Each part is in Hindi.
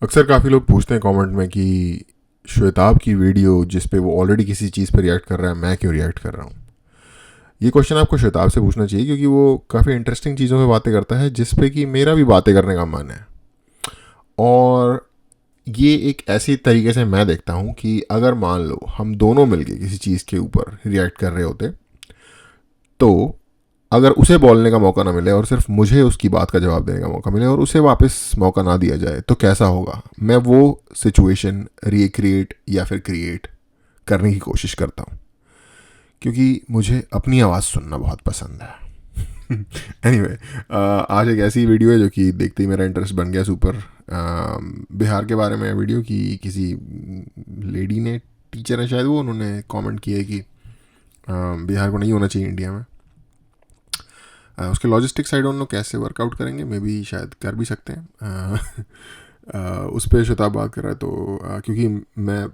अक्सर काफ़ी लोग पूछते हैं कमेंट में कि श्वेताब की वीडियो जिस पे वो ऑलरेडी किसी चीज़ पर रिएक्ट कर रहा है, मैं क्यों रिएक्ट कर रहा हूँ। ये क्वेश्चन आपको श्वेताब से पूछना चाहिए, क्योंकि वो काफ़ी इंटरेस्टिंग चीज़ों पे बातें करता है जिस पे कि मेरा भी बातें करने का मन है। और ये एक ऐसी तरीके से मैं देखता हूँ कि अगर मान लो हम दोनों मिलके किसी चीज़ के ऊपर रिएक्ट कर रहे होते, तो अगर उसे बोलने का मौका ना मिले और सिर्फ मुझे उसकी बात का जवाब देने का मौका मिले और उसे वापस मौका ना दिया जाए, तो कैसा होगा। मैं वो सिचुएशन रिक्रिएट या फिर क्रिएट करने की कोशिश करता हूँ, क्योंकि मुझे अपनी आवाज़ सुनना बहुत पसंद है। एनीवे, आज एक ऐसी वीडियो है जो कि देखते ही मेरा इंटरेस्ट बन गया सुपर। बिहार के बारे में वीडियो की किसी लेडी ने, टीचर है शायद वो, उन्होंने कमेंट किया है कि बिहार को नहीं होना चाहिए इंडिया में। उसके लॉजिस्टिक साइड उन लोग कैसे वर्कआउट करेंगे, मे बी शायद कर भी सकते हैं। उस पर श्वेताब बात कर रहा है, तो क्योंकि मैं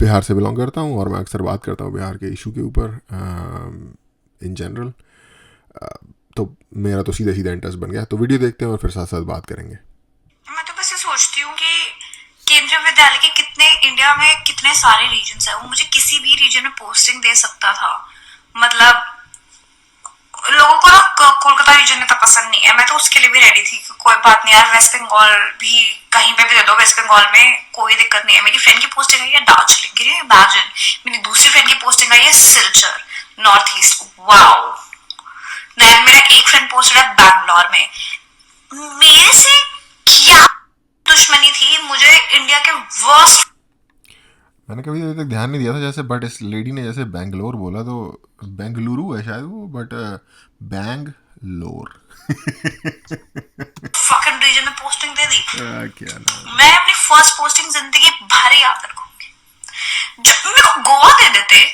बिहार से बिलोंग करता हूँ और मैं अक्सर बात करता हूँ बिहार के इशू के ऊपर इन जनरल, तो मेरा तो सीधा सीधा इंटरेस्ट बन गया। तो वीडियो देखते हैं और फिर साथ साथ बात करेंगे। मैं तो बस ये सोचती हूँ कि केंद्रीय विद्यालय के इंडिया में कितने सारे रीजन्स हैं, वो मुझे किसी भी रीजन में पोस्टिंग दे सकता था। मतलब लोगों को ना कोलकाता रीजन इतना पसंद नहीं है, मैं तो उसके लिए भी रेडी थी कि कोई बात नहीं यार, वेस्ट बंगाल भी कहीं पे भी दे दो, वेस्ट बंगाल में कोई दिक्कत नहीं है। मेरी फ्रेंड की पोस्टिंग आई है दार्जिलिंग, कैन यू इमेजिन। मेरी दूसरी फ्रेंड की पोस्टिंग आई है सिलचर, नॉर्थ ईस्ट। वाओ। मेरा एक फ्रेंड पोस्टेड है बैंगलोर में। मेरे से क्या दुश्मनी थी मुझे इंडिया के वर्स्ट। मैंने कभी अभी तक ध्यान नहीं दिया था जैसे, बट इस लेडी ने जैसे बैंगलोर बोला, तो बेंगलुरु है शायद वो, बट बैंगलोर। फकिंग रीजन में पोस्टिंग दे दी। क्या नाम। मैं अपनी फर्स्ट पोस्टिंग जिंदगी भर याद रखूंगी। जब मेरे को गोवा दे देते,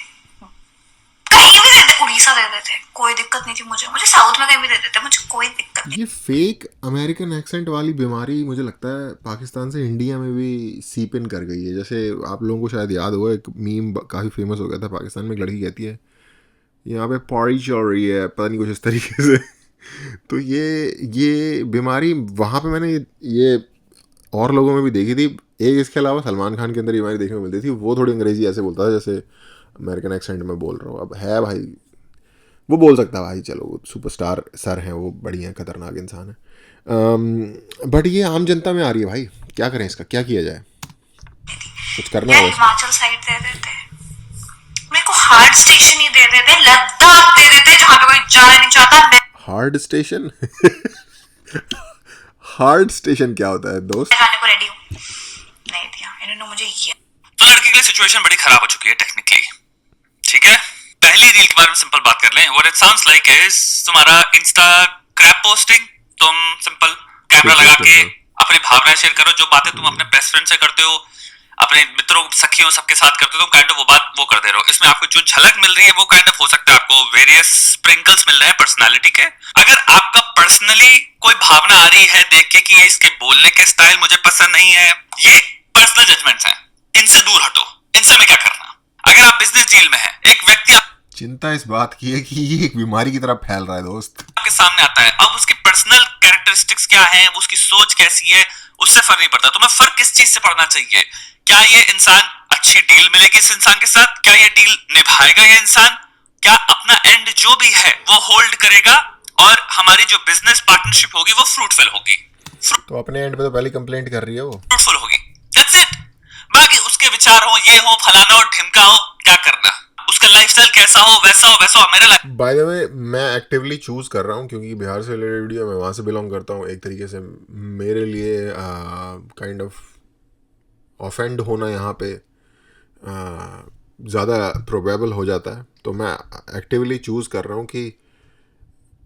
कहीं भी दे देते, उड़ीसा दे देते, कोई दिक्कत नहीं थी मुझे साउथ में कहीं भी दे देते, मुझे कोई दिक्कत नहीं। ये फेक अमेरिकन एक्सेंट वाली बीमारी मुझे लगता है पाकिस्तान से इंडिया में भी सीप इन कर गई है। जैसे आप लोगों को शायद याद होगा, एक मीम काफ़ी फेमस हो गया था पाकिस्तान में। एक लड़की कहती है यहाँ पे पॉरी चल रही है, पता नहीं कुछ इस तरीके से। तो ये बीमारी वहाँ पे मैंने ये और लोगों में भी देखी थी। एक इसके अलावा सलमान खान के अंदर ये बीमारी देखने को मिलती थी। वो थोड़ी अंग्रेजी ऐसे बोलता था जैसे अमेरिकन एक्सेंट में बोल रहा हूँ। अब है भाई, वो बोल सकता है भाई, चलो वो सुपरस्टार सर हैं, वो बढ़िया खतरनाक इंसान है। बट ये आम जनता में आ रही है भाई, क्या करें, इसका क्या किया जाए, कुछ करना होगा। हिमाचल साइड दे देते, मेरे को हार्ड स्टेशन ही दे देते, लद्दाख दे देते जहाँ पे कोई जाना नहीं चाहता। Hard station. हार्ड स्टेशन क्या होता है दोस्त? मैं जाने को रेडी हूँ, नहीं दिया इन्होंने मुझे। ये तो लड़की के लिए सिचुएशन बड़ी खराब हो चुकी है टेक्निकली, ठीक है। पहली रील के बारे में सिंपल बात कर लें। What it sounds like is तुम्हारा इंस्टा क्रैप पोस्टिंग। तुम सिंपल कैमरा लगा के अपनी भावनाएं शेयर करो, जो बातें तुम अपने बेस्ट फ्रेंड से करते हो, अपने मित्रों सखियों सबके साथ करते हो, काइंड ऑफ वो बात वो करते रहो। इसमें आपको जो झलक मिल रही है वो काइंड ऑफ हो सकता है आपको वेरियस स्प्रिंकल्स मिल रहे हैं पर्सनालिटी के। अगर आपका पर्सनली कोई भावना आ रही है देख के कि ये इसके बोलने के स्टाइल मुझे पसंद नहीं है, ये पर्सनल जजमेंट्स हैं, इनसे दूर हटो, इनसे हमें क्या करना। अगर आप बिजनेस डील में है, एक व्यक्ति चिंता इस बात की है कि ये एक बीमारी की तरह फैल रहा है दोस्त, आपके सामने आता है, अब उसकी पर्सनल कैरेक्टरिस्टिक्स क्या है, उसकी सोच कैसी है, उससे फर्क नहीं पड़ता। तुम्हें फर्क किस चीज से पड़ना चाहिए, क्या ये इंसान अच्छी डील मिलेगी इस इंसान के साथ, क्या ये डील निभाएगा ये इंसान, क्या अपना एंड जो भी है वो होल्ड करेगा, और हमारी जो बिजनेस पार्टनरशिप होगी वो फ्रूटफुल होगी। तो अपने एंड पे तो पहले कंप्लेंट कर रही है वो, फ्रूटफुल होगी, दैट्स इट। बाकी उसके विचार हो, ये हो, फलाना हो, ढिमका हो, क्या करना, उसका लाइफस्टाइल कैसा हो वैसा हो मेरा लाइफ। बाय द वे मैं एक्टिवली चूज कर रहा हूँ, क्योंकि बिहार से रिलेटेड वीडियो, मैं वहाँ से बिलोंग करता हूँ। एक तरीके से मेरे लिए काइंड ऑफ ऑफेंड होना यहाँ पे ज़्यादा प्रोबेबल हो जाता है। तो मैं एक्टिवली चूज कर रहा हूँ कि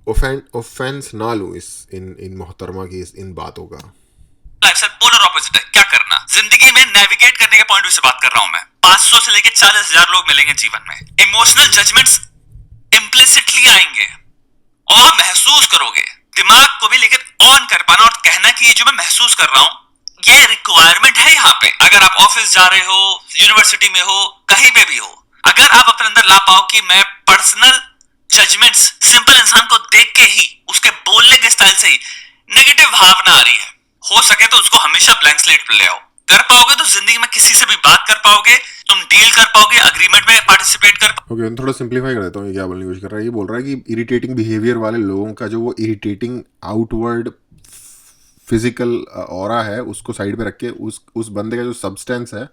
ऑफेंस ना लूँ इन मोहतरमा की इन बातों का। लाइफस्टाइल पोलर ऑपोजिट है, क्या करना। जिंदगी में नेविगेट करने के पॉइंट से बात कर रहा हूं मैं। 500 से लेकर 40,000 लोग मिलेंगे जीवन में। इमोशनल जजमेंट्स इम्प्लिसिटली आएंगे और महसूस करोगे। दिमाग को भी लेकर ऑन कर पाना और कहना कि ये जो मैं महसूस कर रहा हूं ये रिक्वायरमेंट है यहाँ पे। अगर आप ऑफिस जा रहे हो, यूनिवर्सिटी में हो, कहीं पे भी हो, अगर आप अपने अंदर ला पाओ कि मैं पर्सनल जजमेंट्स सिंपल इंसान को देख के ही, उसके बोलने के स्टाइल से ही नेगेटिव भावना आ रही है, हो सके तो उसको हमेशा ब्लैंक स्लेट पे ले आओ। कर पाओगे तो जिंदगी में किसी से भी बात कर पाओगे, तुम डील कर पाओगे, अग्रीमेंट में पार्टिसिपेट कर पाओगे। ओके, थोड़ा सिंप्लीफाई कर देता हूँ। ये क्या बोलने की कोशिश कर रहा है? ये बोल रहा है कि इरिटेटिंग बिहेवियर वाले लोगों का जो वो इरिटेटिंग आउटवर्ड फिजिकल ऑरा है उसको साइड पे रख के उस बंदे का जो सब्सटेंस है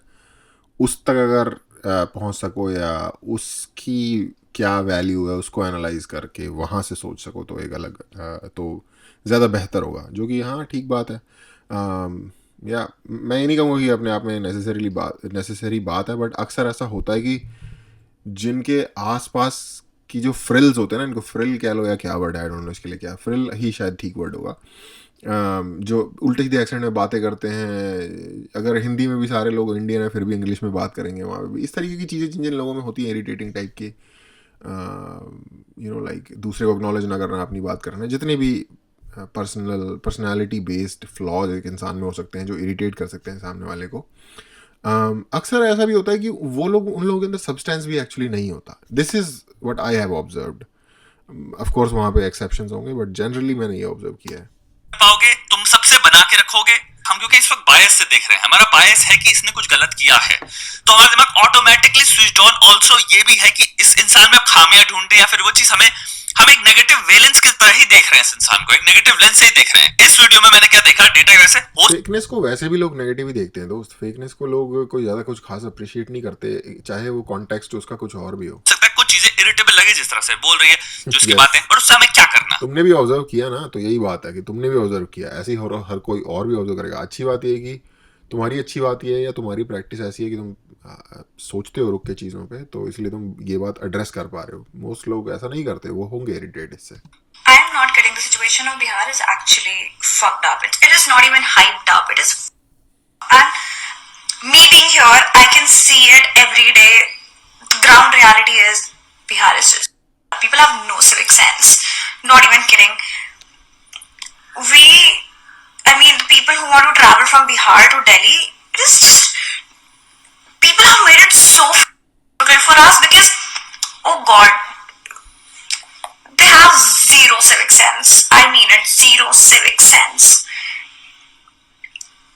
उस तक अगर पहुंच सको, या उसकी क्या वैल्यू है उसको एनालाइज करके वहाँ से सोच सको, तो एक अलग तो ज़्यादा बेहतर होगा। जो कि हाँ, ठीक बात है। या मैं ये नहीं कहूँगा कि अपने आप में नेसेसरी बात है, बट अक्सर ऐसा होता है कि जिनके आसपास की जो फ्रिल्स होते हैं ना, इनको फ्रिल कह लो या क्या वर्ड है, आई डोंट नो इसके लिए क्या, फ्रिल ही शायद ठीक वर्ड होगा, जो उल्टे सीधे एक्सेंट में बातें करते हैं। अगर हिंदी में भी सारे लोग इंडियन है फिर भी इंग्लिश में बात करेंगे, वहाँ पे भी इस तरीके की चीज़ें जिन जिन लोगों में होती हैं, इरिटेटिंग टाइप के, लाइक दूसरे को एक्नॉलेज ना करना, अपनी बात करना, जितने भी पर्सनैलिटी बेस्ड फ्लॉज एक इंसान में हो सकते हैं जो इरिटेट कर सकते हैं सामने वाले को। अक्सर ऐसा भी होता है कि वो लोग, उन लोगों के अंदर सब्सटेंस भी एक्चुअली नहीं होता। This is what I have observed. Of course वहाँ पे एक्सेप्शंस होंगे, बट जनरली मैंने ये ऑब्जर्व किया है। पाओगे तुम सबसे बना के रखोगे। हम क्योंकि इस वक्त बायस से देख रहे हैं, हमारा बायस है कि इसने कुछ गलत किया है, तो हमारा दिमाग ऑटोमेटिकली स्विच्ड ऑन। ऑल्सो ये भी है कि इस इंसान में खामियां ढूंढते या फिर वो चीज हम एक नेगेटिव वेलेंस की तरह ही देख रहे हैं, इस इंसान को एक नेगेटिव लेंस से ही देख रहे हैं। इस वीडियो में मैंने क्या देखा, डेटा वैसे फेकनेस को वैसे भी लोग नेगेटिव ही देखते हैं दोस्त। फेकनेस को लोग कोई ज़्यादा कुछ खास अप्रिशिएट नहीं करते, चाहे वो कॉन्टेक्स्ट उसका कुछ और भी हो सकता है। कुछ चीजें इरिटेबल लगे जिस तरह से बोल रही है, जो उसकी Yes. बातें, और उससे हमें क्या करना। तुमने भी ऑब्जर्व किया ना, तो यही बात है कि तुमने भी ऑब्जर्व किया, ऐसे ही हर कोई और भी ऑब्जर्व करेगा। अच्छी बात ये है कि तुम्हारी अच्छी बात ये है, या तुम्हारी प्रैक्टिस ऐसी है कि तुम सोचते हो रुक के चीज़ों पे, तो इसलिए तुम ये बात एड्रेस कर पा रहे हो। मोस्ट लोग ऐसा नहीं करते, वो होंगे इरिटेट इससे। I am not kidding. The situation of Bihar is actually fucked up. It is not even hyped up. It is, and me being here, I can see it every day. The ground reality is Bihar is just, people have no civic sense. Not even kidding. The people who want to travel from Bihar to Delhi, it is just, people have made it so difficult for us because, oh God, they have zero civic sense. I mean it, zero civic sense.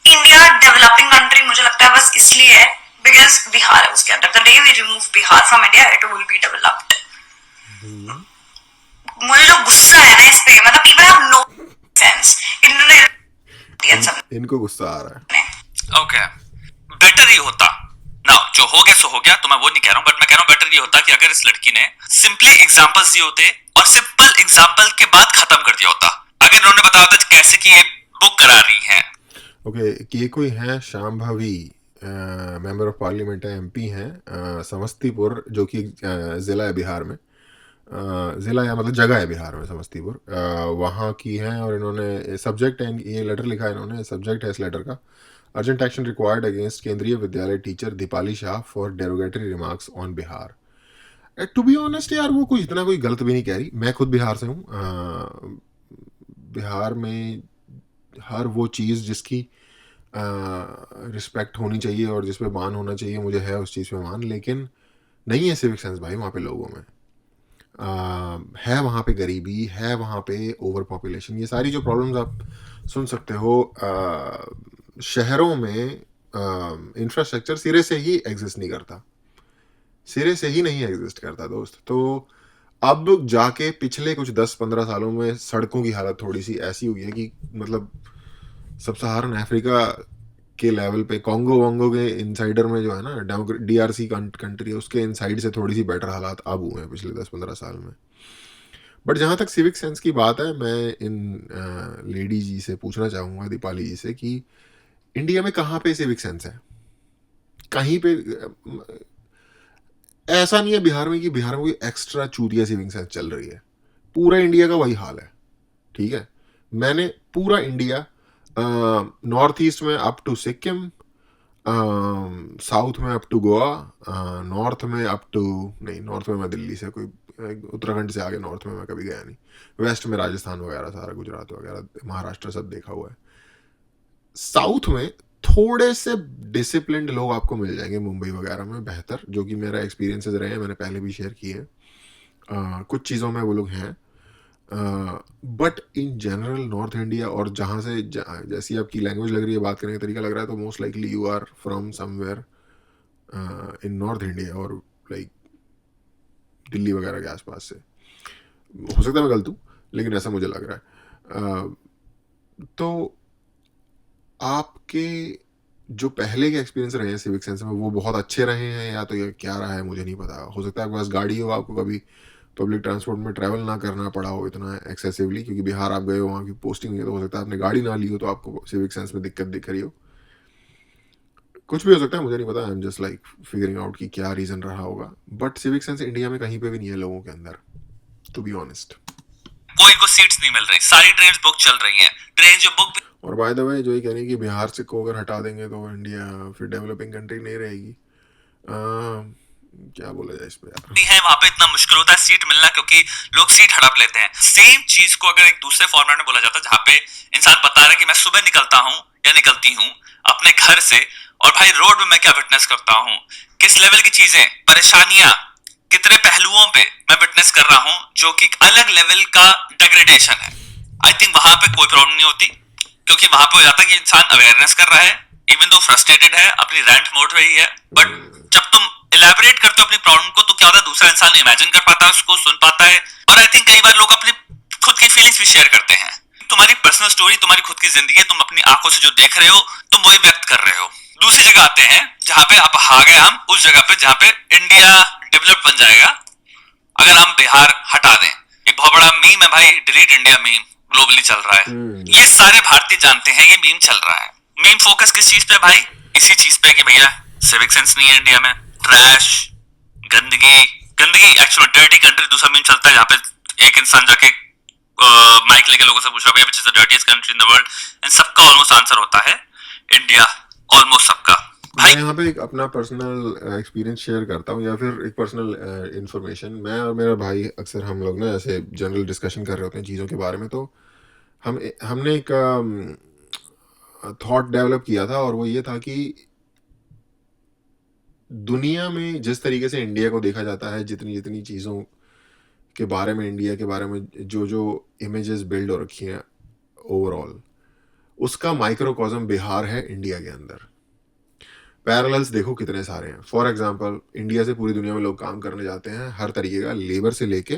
India developing country मुझे लगता है बस इसलिए है because बिहार है उसके अंदर. The day we remove Bihar from India, it will be developed. मुझे जो गुस्सा है ना इस पे, मतलब people have no sense. इनको गुस्सा आ रहा है। ओके, बेटर ही होता ना, जो हो गया सो हो गया, तो मैं वो नहीं कह रहा हूँ, बट मैं कह रहा हूँ बेटर ये होता कि अगर इस लड़की ने सिंपली एग्जांपल्स दिए होते और सिंपल एग्जांपल के बाद खत्म कर दिया होता। अगर उन्होंने बताया होता कैसे कि ये बुक करा रही हैं। ओके, ये कोई है शांभवी, मेंबर ऑफ पार्लियामेंट है, एमपी हैं, समस्तीपुर, जो कि ज़िला है बिहार में, ज़िला या मतलब जगह है बिहार में, समस्तीपुर वहाँ की हैं। और इन्होंने सब्जेक्ट है, ये लेटर लिखा है इन्होंने, सब्जेक्ट है इस लेटर का, urgent action required against Kendriya Vidyalaya teacher Deepali Shah for derogatory remarks on Bihar. To be honest यार, वो कुछ इतना कोई गलत भी नहीं कह रही। मैं खुद बिहार से हूँ। बिहार में हर वो चीज़ जिसकी रिस्पेक्ट होनी चाहिए और जिस पे मान होना चाहिए, मुझे है उस चीज़ पे मान, लेकिन नहीं है सिविक सेंस भाई वहाँ पे लोगों में। है वहाँ पे गरीबी, है वहाँ पे ओवर पॉपुलेशन, ये सारी जो प्रॉब्लम्स आप सुन सकते हो। शहरों में इंफ्रास्ट्रक्चर सिरे से ही एग्जिस्ट नहीं करता, सिरे से ही नहीं एग्जिस्ट करता दोस्त। तो अब जाके पिछले कुछ 10-15 सालों में सड़कों की हालत थोड़ी सी ऐसी हुई है कि मतलब सब सहारन अफ्रीका के लेवल पे, कॉन्गो वोंगो के इनसाइडर में जो है ना, DRC कंट्री, उसके इनसाइड से थोड़ी सी बेटर हालात अब हुए हैं पिछले 10-15 साल में। बट जहाँ तक सिविक सेंस की बात है, मैं इन लेडी जी से पूछना चाहूँगा, दीपाली जी से, कि इंडिया में कहाँ पे सिविक सेंस है? कहीं पे ऐसा नहीं है बिहार में कि बिहार में कोई एक्स्ट्रा चूतिया सिविक सेंस चल रही है। पूरा इंडिया का वही हाल है, ठीक है। मैंने पूरा इंडिया, नॉर्थ ईस्ट में अप टू सिक्किम, साउथ में अप टू गोवा, नॉर्थ में अप टू, नहीं नॉर्थ में मैं दिल्ली से कोई उत्तराखंड से आगे नॉर्थ में मैं कभी गया नहीं, वेस्ट में राजस्थान वगैरह सारा, गुजरात वगैरह, महाराष्ट्र सब देखा हुआ है। साउथ में थोड़े से डिसिप्लिन्ड लोग आपको मिल जाएंगे, मुंबई वगैरह में बेहतर, जो कि मेरा एक्सपीरियंसेस रहे हैं, मैंने पहले भी शेयर किए हैं। कुछ चीज़ों में वो लोग हैं, but in general north India और जहाँ से जैसी आपकी लैंग्वेज लग रही है, बात करने का तरीका लग रहा है, तो most likely you are from somewhere in north India और लाइक दिल्ली वगैरह के आसपास से। हो सकता है मैं गलत हूँ, लेकिन ऐसा मुझे लग रहा है। तो आपके जो पहले के एक्सपीरियंस रहे हैं सिविक सेंस में, वो बहुत अच्छे रहे हैं या तो ये क्या रहा है मुझे नहीं पता। हो सकता है आपके पास गाड़ी हो, आपको कभी पब्लिक ट्रांसपोर्ट में ट्रैवल ना करना पड़ा हो इतना एक्सेसिवली, क्योंकि बिहार आप गए हो, वहाँ की पोस्टिंग हुई है, तो हो सकता है आपने गाड़ी ना ली हो तो आपको सिविक सेंस में दिक्कत दिख रही हो। कुछ भी हो सकता है, मुझे नहीं पता। I am just like figuring out कि क्या रीज़न रहा होगा। बट सिविक सेंस इंडिया में कहीं पे भी नहीं है लोगों के अंदर, टू बी ऑनेस्ट। कोई को सीट्स नहीं मिल रही, सारी ट्रेन बुक चल रही हैं, ट्रेन जो बुक और बाय द वे जो ये कह रहे हैं कि बिहार से को अगर हटा देंगे तो इंडिया फिर डेवलपिंग कंट्री नहीं रहेगी, क्या बोला जाए इस पे यार। भी है, वहां पे इतना मुश्किल होता है सीट मिलना, क्योंकि लोग सीट हड़प लेते हैं। सेम चीज को अगर एक दूसरे फॉर्मेट में बोला जाता है, जहां पे इंसान बता रहा है कि मैं सुबह निकलता हूं या निकलती हूं अपने घर से, और भाई रोड में मैं क्या विटनेस करता हूं, किस लेवल की चीजें, परेशानियां, कितने पहलुओं पे मैं विटनेस कर रहा हूं, जो कि अलग लेवल का डेग्रेडेशन है। आई थिंक वहां पे कोई प्रॉब्लम नहीं होती, क्योंकि वहां पे हो जाता है कि इंसान अवेयरनेस कर रहा है, इवन दो फ्रस्ट्रेटेड है, अपनी रैंट मोड रही है, बट जब तुम इलेबोरेट करते हो अपनी प्रॉब्लम को, तो क्या होता है दूसरा इंसान इमेजिन कर पाता है, उसको सुन पाता है। और आई थिंक कई बार लोग अपनी खुद की फीलिंग्स भी शेयर करते हैं। तुम्हारी पर्सनल स्टोरी, तुम्हारी खुद की जिंदगी है, तुम अपनी आंखों से जो देख रहे हो तुम वही व्यक्त कर रहे हो। दूसरी जगह आते हैं जहां पे आप आ गए हम उस जगह पे जहां पे इंडिया डेवलप बन जाएगा अगर हम बिहार हटा दें। एक बहुत बड़ा मीम है भाई, डिलीट इंडिया मीम ग्लोबली चल रहा है। ये सारे भारतीय जानते हैं ये मीम चल रहा है। मीम फोकस किस चीज पे भाई? इसी चीज पे कि भैया सिविक सेंस नहीं है इंडिया में, ट्रैश, गंदगी, गंदगी एक्चुअली डर्टी कंट्री। दूसरा मीम चलता है जहाँ पे एक इंसान जाके माइक लेके लोगों से पूछ रहा है which is the dirtiest country in the world, and सबका ऑलमोस्ट आंसर होता है इंडिया, ऑलमोस्ट सबका। मैं यहाँ पे एक अपना पर्सनल एक्सपीरियंस शेयर करता हूँ, या फिर एक पर्सनल इन्फॉर्मेशन। मैं और मेरा भाई अक्सर हम लोग ना ऐसे जनरल डिस्कशन कर रहे होते हैं चीज़ों के बारे में, तो हमने एक थॉट डेवलप किया था, और वो ये था कि दुनिया में जिस तरीके से इंडिया को देखा जाता है, जितनी जितनी चीज़ों के बारे में, इंडिया के बारे में जो जो इमेजेस बिल्ड हो रखी हैं ओवरऑल, उसका माइक्रोकॉज्म बिहार है इंडिया के अंदर। पैरेलल्स देखो कितने सारे हैं। फॉर एग्जांपल, इंडिया से पूरी दुनिया में लोग काम करने जाते हैं, हर तरीके का, लेबर से लेके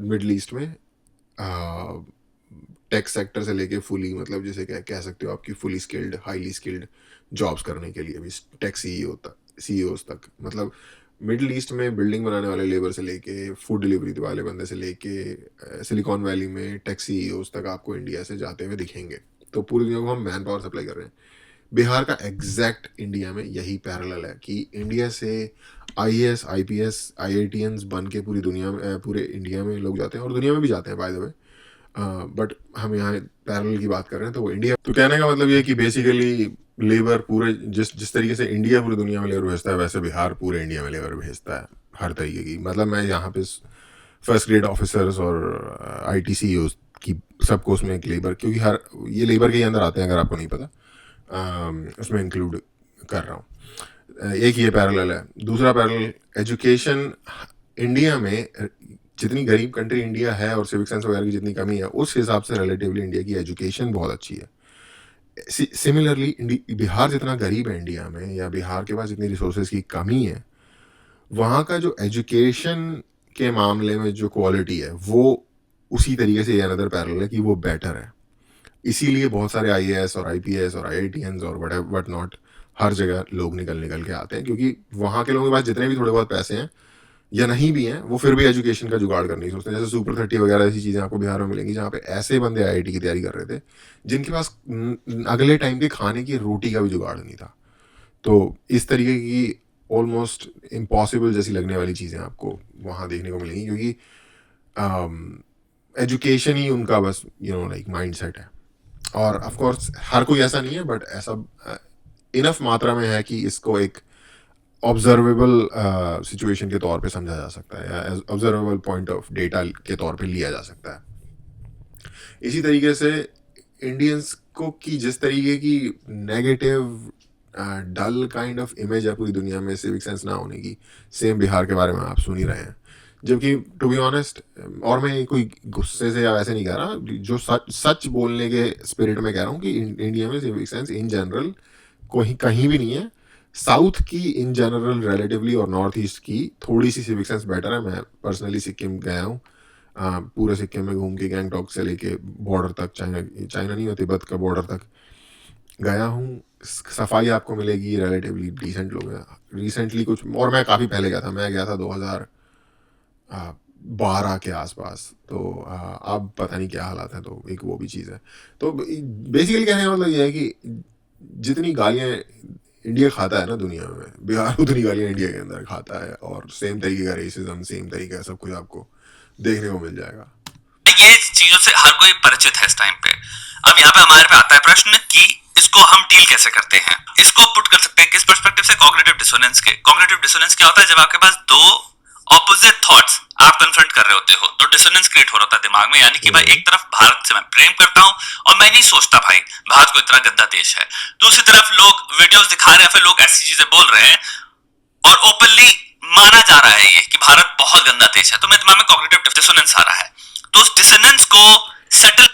मिडल ईस्ट में टेक सेक्टर से लेके फुली, मतलब जैसे कह सकते हो आपकी fully skilled, highly skilled jobs करने के लिए भी, टेक सीईओ तक। मतलब मिडल ईस्ट में बिल्डिंग बनाने वाले लेबर से लेके फूड डिलीवरी वाले बंदे से लेके सिलिकॉन वैली में टेक सीईओज तक आपको इंडिया से जाते हुए दिखेंगे। तो पूरी दुनिया को हम मैन पावर सप्लाई कर रहे हैं। बिहार का एग्जैक्ट इंडिया में यही पैरेलल है कि इंडिया से आईएएस, आईपीएस, आईआईटीएंस बन के पूरी दुनिया में, पूरे इंडिया में लोग जाते हैं, और दुनिया में भी जाते हैं बाय द वे। बट हम यहाँ पैरेलल की बात कर रहे हैं, तो वो इंडिया। तो कहने का मतलब ये है कि बेसिकली लेबर पूरे जिस तरीके से इंडिया पूरी दुनिया में लेबर भेजता है, वैसे बिहार पूरे इंडिया में लेबर भेजता है हर तरीके की। मतलब मैं यहाँ पे फर्स्ट ग्रेड ऑफिसर्स और आईटीसीईओ की सबको उसमें एक लेबर, क्योंकि हर ये लेबर के ही अंदर आते हैं, अगर आपको नहीं पता, उसमें इंक्लूड कर रहा हूँ। एक ये पैरेलल है। दूसरा पैरेलल, एजुकेशन इंडिया में, जितनी गरीब कंट्री इंडिया है और सिविक सेंस वगैरह की जितनी कमी है, उस हिसाब से रिलेटिवली इंडिया की एजुकेशन बहुत अच्छी है। सिमिलरली बिहार जितना गरीब है इंडिया में, या बिहार के पास जितनी रिसोर्सेज की कमी है, वहाँ का जो एजुकेशन के मामले में जो क्वालिटी है, वो उसी तरीके से, अनदर पैरेलल है कि वो बेटर है। इसीलिए बहुत सारे आईएएस और आईपीएस और आईआईटीएंस और वट नॉट हर जगह लोग निकल के आते हैं, क्योंकि वहाँ के लोगों के पास जितने भी थोड़े बहुत पैसे हैं या नहीं भी हैं, वो फिर भी एजुकेशन का जुगाड़ करने की सोचते हैं। जैसे सुपर 30 वगैरह ऐसी चीज़ें आपको बिहार में मिलेंगी, जहाँ पे ऐसे बंदे आईआईटी की तैयारी कर रहे थे जिनके पास अगले टाइम के खाने की रोटी का भी जुगाड़ नहीं था। तो इस तरीके की ऑलमोस्ट इम्पॉसिबल जैसी लगने वाली चीज़ें आपको वहाँ देखने को मिलेंगी, क्योंकि एजुकेशन ही उनका बस लाइक माइंड सेट है। और ऑफ कोर्स हर कोई ऐसा नहीं है, बट ऐसा इनफ मात्रा में है कि इसको एक ऑब्जर्वेबल सिचुएशन के तौर पे समझा जा सकता है, या ऑब्जर्वेबल पॉइंट ऑफ डेटा के तौर पे लिया जा सकता है। इसी तरीके से इंडियंस को की जिस तरीके की negative dull kind of image है पूरी दुनिया में सिविक सेंस ना होने की, सेम बिहार के बारे में आप सुन ही रहे हैं। जबकि टू बी ऑनेस्ट, और मैं कोई गुस्से से या वैसे नहीं कह रहा, जो सच सच बोलने के स्पिरिट में कह रहा हूँ कि इंडिया में सिविक सेंस इन जनरल कोई कहीं भी नहीं है। साउथ की इन जनरल रिलेटिवली और नॉर्थ ईस्ट की थोड़ी सी सिविक सेंस बेटर है। मैं पर्सनली सिक्किम गया हूँ, पूरे सिक्किम में घूम के गैंगटॉक से लेके बॉर्डर तक, चाइना नहीं, तिब्बत का बॉर्डर तक गया हूँ। सफाई आपको मिलेगी, रिलेटिवली डिसेंट लोग हैं। रिसेंटली कुछ, और मैं काफ़ी पहले गया था, मैं गया था 2012 के आसपास, तो अब पता नहीं क्या हालात हैं, तो एक वो भी चीज़ है। तो बेसिकली कहने का मतलब ये है कि जितनी गालियाँ इंडिया खाता है ना दुनिया में, बिहार उतनी गालियाँ इंडिया के अंदर खाता है, और सेम तरीके का रेसिज्म, सेम तरीके का सब कुछ आपको देखने को मिल जाएगा। ये चीजों से हर कोई परिचित है इस टाइम पे। अब यहाँ पे हमारे पे आता है प्रश्न कि इसको हम डील कैसे करते हैं। इसको पुट कर सकते हैं किस पर्सपेक्टिव से, कॉग्निटिव डिसोनेंस के। कॉग्निटिव डिसोनेंस क्या होता है? जब आपके पास दो ऑपोजिट थॉट्स आप कन्फ्रंट कर रहे होते हो तो डिसोनेंस क्रिएट हो रहा होता है दिमाग में। यानी कि भाई एक तरफ भारत से मैं प्रेम करता हूं और मैं नहीं सोचता भाई भारत को इतना गंदा देश है, दूसरी तरफ लोग वीडियोस दिखा रहे हैं, फिर लोग ऐसी चीजें बोल रहे हैं और ओपनली माना जा रहा है ये कि भारत बहुत गंदा देश है, तो मेरे दिमाग में कॉग्निटिव डिसोनेंस आ रहा है। तो उस डिसोनेंस को सेटल,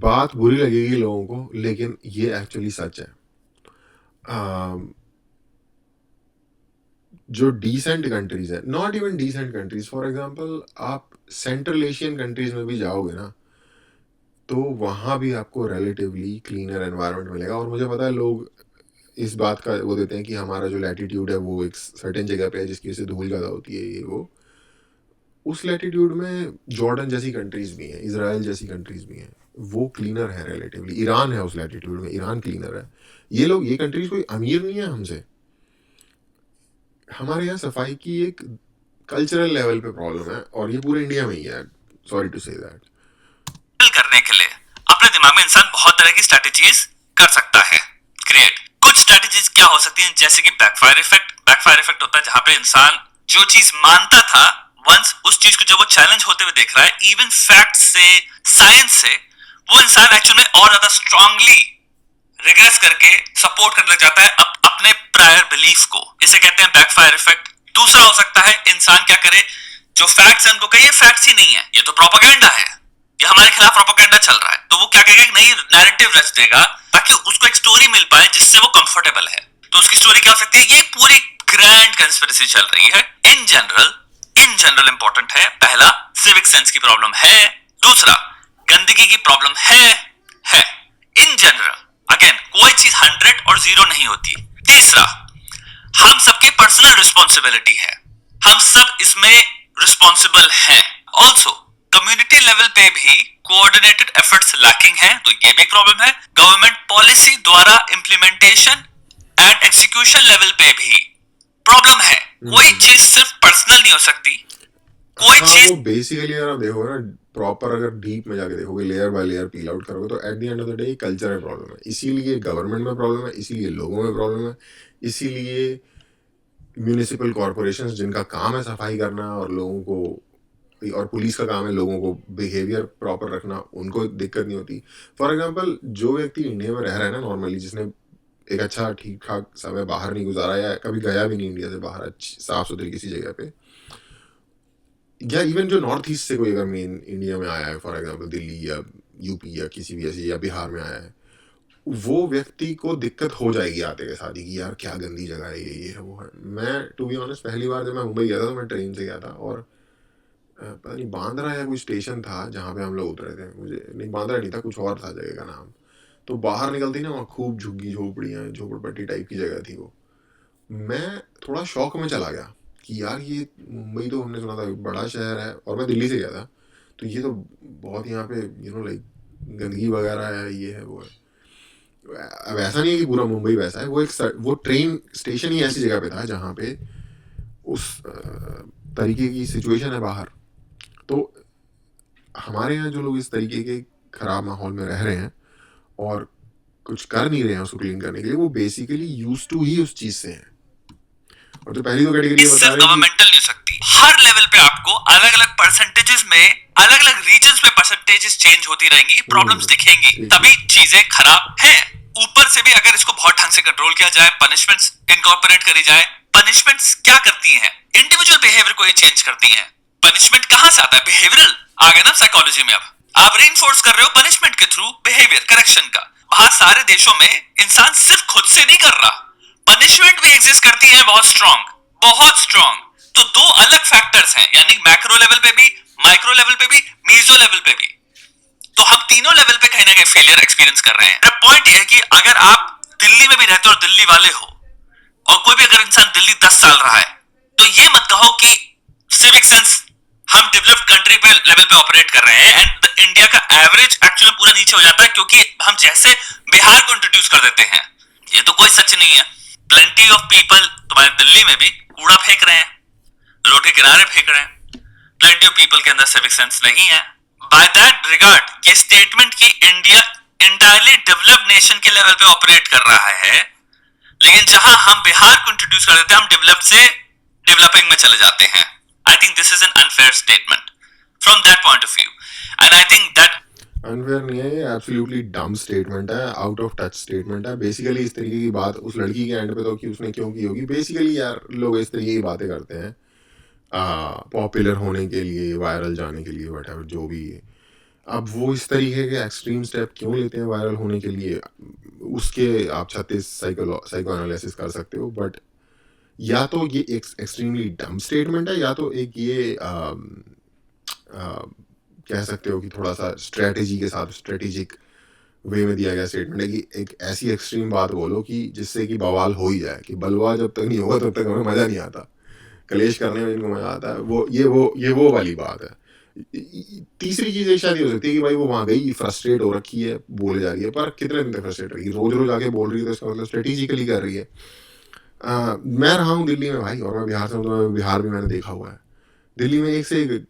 बात बुरी लगेगी लोगों को, लेकिन ये एक्चुअली सच है। जो डिसेंट कंट्रीज है, not even decent countries, for example आप सेंट्रल एशियन कंट्रीज में भी जाओगे ना, तो वहाँ भी आपको रिलेटिवली क्लीनर एनवायरनमेंट मिलेगा। और मुझे पता है लोग इस बात का वो देते हैं कि हमारा जो लैटिट्यूड है वो एक सर्टेन जगह पे है जिसकी वजह से धूल ज़्यादा होती है, ये वो। उस लैटिट्यूड में जॉर्डन जैसी कंट्रीज भी हैं, इजराइल जैसी कंट्रीज भी हैं, वो क्लीनर है रिलेटिवली। ईरान है उस लैटिट्यूड में, ईरान क्लीनर है। ये लोग, ये कंट्रीज कोई अमीर नहीं है हमसे। हमारे यहाँ सफाई की एक कल्चरल लेवल पे प्रॉब्लम है, और ये पूरे इंडिया में ही है, सॉरी टू से दैट। करने के लिए अपने दिमाग में इंसान बहुत तरह की स्ट्रेटेजीज कर सकता है क्रिएट। कुछ स्ट्रेटेजीज क्या हो सकती हैं, जैसे कि बैकफायर इफेक्ट। बैकफायर इफेक्ट होता है जहां पे इंसान जो चीज मानता था वंस, उस चीज को जब वो चैलेंज होते हुए देख रहा है, इवन फैक्ट से, साइंस से, वो इंसान एक्चुअली में और ज्यादा स्ट्रांगली रिग्रेस करके सपोर्ट करने लग जाता है अपने प्रायर बिलीफ को। इसे कहते हैं बैकफायर इफेक्ट। दूसरा हो सकता है इंसान क्या करे, जो फैक्ट्स हैं उनको कहे ये फैक्ट्स ही नहीं है, ये तो प्रोपेगेंडा है, ये हमारे खिलाफ प्रोपेगेंडा चल रहा है। तो वो क्या कहेगा, नई नैरेटिव रच देगा ताकि उसको एक स्टोरी मिल पाए जिससे वो कंफर्टेबल है। तो उसकी स्टोरी क्या हो सकती है, ये पूरी ग्रैंड कंस्पिरेसी चल रही है। इन जनरल इंपॉर्टेंट है, पहला सिविक सेंस की प्रॉब्लम है, दूसरा गंदगी की प्रॉब्लम है। इन जनरल, अगेन कोई चीज 100 और 0 नहीं होती। तीसरा, हम सबके पर्सनल रिस्पॉन्सिबिलिटी है, हम सब इसमें रिस्पॉन्सिबल हैं। ऑल्सो कम्युनिटी लेवल पे भी कोऑर्डिनेटेड एफर्ट्स लैकिंग है, तो ये भी प्रॉब्लम है। गवर्नमेंट पॉलिसी द्वारा इंप्लीमेंटेशन एंड एग्जीक्यूशन लेवल पे भी प्रॉब्लम है। कोई चीज सिर्फ पर्सनल नहीं हो सकती, कोई चीज, वो बेसिकली अगर आप देखोगे ना प्रॉपर, अगर डीप में जाके देखोगे, layer by layer peel out करोगे, तो at the end of the day culture में प्रॉब्लम है। इसीलिए गवर्नमेंट में प्रॉब्लम है, इसीलिए लोगों में प्रॉब्लम है, इसीलिए म्यूनिसिपल कॉरपोरेशंस जिनका काम है सफाई करना और लोगों को, और पुलिस का काम है लोगों को बिहेवियर प्रॉपर रखना, उनको दिक्कत नहीं होती। फॉर एग्जांपल, जो व्यक्ति इंडिया में रह रहा है ना नॉर्मली, जिसने एक अच्छा ठीक ठाक समय बाहर नहीं गुजारा या कभी गया भी नहीं इंडिया से बाहर अच्छी साफ सुथरी किसी जगह पे, या इवन जो नॉर्थ ईस्ट से कोई अगर मेन इंडिया में आया है, फॉर एग्जांपल दिल्ली या यूपी या किसी भी ऐसी, या बिहार में आया है, वो व्यक्ति को दिक्कत हो जाएगी आते के साथ ही कि यार क्या गंदी जगह है, ये है वो है। मैं टू बी ऑनेस्ट पहली बार जब मैं मुंबई गया था तो मैं ट्रेन से गया था, और पता नहीं बांद्रा या कोई स्टेशन था जहाँ पे हम लोग उतरे थे, मुझे नहीं, बांद्रा नहीं था, कुछ और था जगह का नाम। तो बाहर निकलती ना, वहाँ खूब झुग्गी झोपड़ियाँ, झोपड़पट्टी टाइप की जगह थी वो। मैं थोड़ा शौक में चला गया कि यार ये मुंबई तो हमने सुना था बड़ा शहर है, और मैं दिल्ली से गया था, तो ये तो बहुत यहाँ पे लाइक गंदगी वगैरह है, ये है वो है। अब ऐसा नहीं है कि पूरा मुंबई वैसा है, वो ट्रेन स्टेशन ही ऐसी जगह पे था जहाँ पे उस तरीके की सिचुएशन है बाहर। तो हमारे यहाँ जो लोग इस तरीके के खराब माहौल में रह रहे हैं और कुछ कर नहीं रहे हैं उसको क्लीन करने के लिए, वो बेसिकली यूज टू ही उस चीज से हैं। और जो पहली दो कैटेगरी बता रहे हैं, गवर्नमेंटल नहीं हो सकती। हर लेवल पे आपको अलग अलग परसेंटेजेस में, अलग अलग रीजन्स में परसेंटेजेस चेंज होती रहेंगी, प्रॉब्लम्स दिखेंगी, तभी चीजें खराब हैं। ऊपर से भी अगर इसको बहुत ढंग से कंट्रोल किया जाए, पनिशमेंट्स इनकॉर्पोरेट करी जाए, पनिशमेंट्स क्या करती हैं? इंडिविजुअल बिहेवियर को ये चेंज करती हैं। पनिशमेंट कहां से आता है? बिहेवियरल आ गया ना साइकोलॉजी में। अब आप रीइंफोर्स कर रहे हो पनिशमेंट के थ्रू बिहेवियर करेक्शन का। बाहर सारे देशों में इंसान सिर्फ खुद से नहीं कर रहा, पनिशमेंट भी एग्जिस्ट करती है बहुत स्ट्रॉन्ग, बहुत स्ट्रॉन्ग। तो दो अलग फैक्टर्स हैं, यानी मैक्रो लेवल पे भी, माइक्रो लेवल पे भी, मीजो लेवल पे भी। तो हम तीनों लेवल पे कहीं ना कहीं फेलियर एक्सपीरियंस कर रहे हैं। मेरा पॉइंट यह है कि अगर आप दिल्ली में भी रहते हो और दिल्ली वाले हो, और कोई भी अगर इंसान दिल्ली 10 साल रहा है, तो ये मत कहो कि सिविक सेंस हम डेवलप्ड कंट्री पे लेवल पे ऑपरेट कर रहे हैं एंड इंडिया का एवरेज एक्चुअली पूरा नीचे हो जाता है, क्योंकि हम जैसे बिहार को इंट्रोड्यूस कर देते हैं। ये तो कोई सच नहीं है। प्लेंटी ऑफ पीपल तुम्हारे दिल्ली में भी कूड़ा फेंक रहे हैं, रोड के किनारे फेंक रहे हैं। प्लेंटी ऑफ पीपल के अंदर सिविक सेंस नहीं है। बाय दैट रिगार्ड ये स्टेटमेंट की इंडिया इंटायरली डेवलप्ड नेशन के लेवल पे ऑपरेट कर रहा है, लेकिन जहां हम बिहार को इंट्रोड्यूस कर देते हैं, हम डेवलप से डेवलपिंग में चले जाते हैं। I think this is an unfair statement from that point of view, and I think that unfair नहीं है, ये एब्सोल्युटली डम स्टेटमेंट है, आउट ऑफ टच स्टेटमेंट है। बेसिकली इस तरीके की बात उस लड़की के एंड पे तो कि उसने क्यों की होगी। बेसिकली यार लोग इस तरीके की बातें करते हैं पॉपुलर होने के लिए, वायरल जाने के लिए, वट जो भी है। अब वो इस तरीके के एक्सट्रीम स्टेप क्यों लेते हैं वायरल होने के लिए, उसके आप 36 साइको एनालिसिस कर सकते हो। बट या तो ये एक एक्सट्रीमली डम स्टेटमेंट है, या तो एक ये कह सकते हो कि थोड़ा सा स्ट्रेटेजी के साथ स्ट्रेटेजिक वे में दिया गया स्टेटमेंट है कि एक ऐसी एक्सट्रीम बात बोलो कि जिससे कि बवाल हो ही जाए, कि बलवा जब तक नहीं होगा तब तक हमें मज़ा नहीं आता, कलेश करने में इनको मज़ा आता है। वो वाली बात है। तीसरी चीज़ शायद ये हो सकती है कि भाई वो वहाँ गई, फ्रस्ट्रेट हो रखी है, बोले जा रही है, पर कितने दिन तक फ्रस्ट्रेट रही, रोज रोज आके बोल रही है, तो इसका मतलब स्ट्रेटेजिकली कर रही है। मैं रहा हूँ दिल्ली में भाई, और मैं बिहार से हूँ, तो बिहार भी मैंने देखा हुआ है। दिल्ली में एक से एक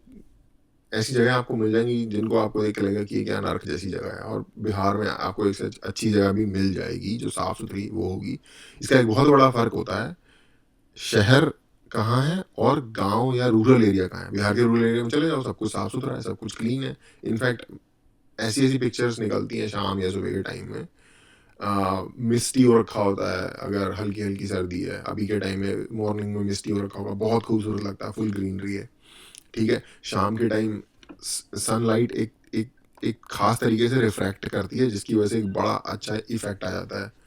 ऐसी जगह आपको मिल जाएंगी जिनको आपको देख लगेगा कि ये क्या नर्क जैसी जगह है, और बिहार में आपको एक से अच्छी जगह भी मिल जाएगी जो साफ़ सुथरी वो होगी। इसका एक बहुत बड़ा फ़र्क होता है शहर कहाँ है और गांव या रूरल एरिया कहाँ है। बिहार के रूरल एरिया में चले जाओ, सब कुछ साफ़ सुथरा है, सब कुछ क्लीन है। इनफैक्ट ऐसी पिक्चर्स निकलती हैं शाम या सुबह के टाइम में, मिस्टी हो रखा होता है, अगर हल्की हल्की सर्दी है, अभी के टाइम में मॉर्निंग में मिस्टी हो रखा होगा, बहुत खूबसूरत लगता है, फुल ग्रीनरी है, ठीक है। शाम के टाइम सनलाइट एक एक एक खास तरीके से रिफ्रैक्ट करती है, जिसकी वजह से एक बड़ा अच्छा इफेक्ट आ जाता है।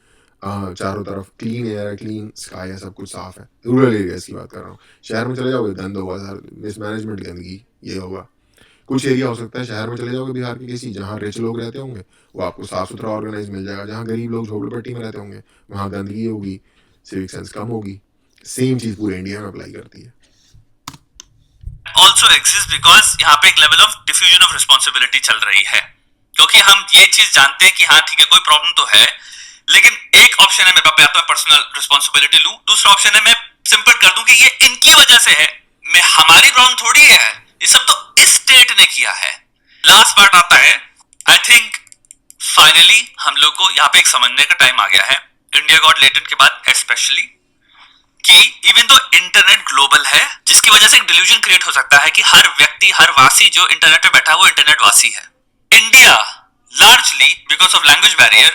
चारों तरफ क्लीन एयर है, क्लीन स्काई है, सब कुछ साफ है। रूरल एरियाज की बात कर रहा हूँ। शहर में चले जाओगे गंद होगा, मिसमैनेजमेंट, गंदगी, ये होगा। कुछ एरिया हो सकता है शहर में चले जाओगे बिहार के किसी, जहाँ रिच लोग रहते होंगे, वो आपको साफ सुथरा ऑर्गेनाइज मिल जाएगा। जहाँ गरीब लोग झोपड़पट्टी में रहते होंगे, वहाँ गंदगी होगी, सिविक सेंस कम होगी। सेम चीज़ पूरे इंडिया में अप्लाई करती है। also exists because यहाँ पे एक level of diffusion of responsibility चल रही है, क्योंकि हम ये चीज जानते हैं कि हाँ ठीक है कोई प्रॉब्लम तो है, लेकिन एक ऑप्शन है मेरे पास, या तो मैं पर्सनल रिस्पॉन्सिबिलिटी लूं, दूसरा ऑप्शन है मैं सिंपल कर दूं कि ये इनकी वजह से है, मैं हमारी प्रॉब्लम थोड़ी है, ये सब तो इस स्टेट ने किया है। लास्ट पार्ट आता है, आई थिंक फाइनली हम लोग को यहाँ पे एक समझने का टाइम आ गया है, इंडिया गॉट लेटेड के बाद स्पेशली, कि इवन तो इंटरनेट ग्लोबल है, जिसकी वजह से एक डिल्यूजन क्रिएट हो सकता है कि हर व्यक्ति, हर वासी जो इंटरनेट पे बैठा है वो इंटरनेट वासी है। India largely because of language barrier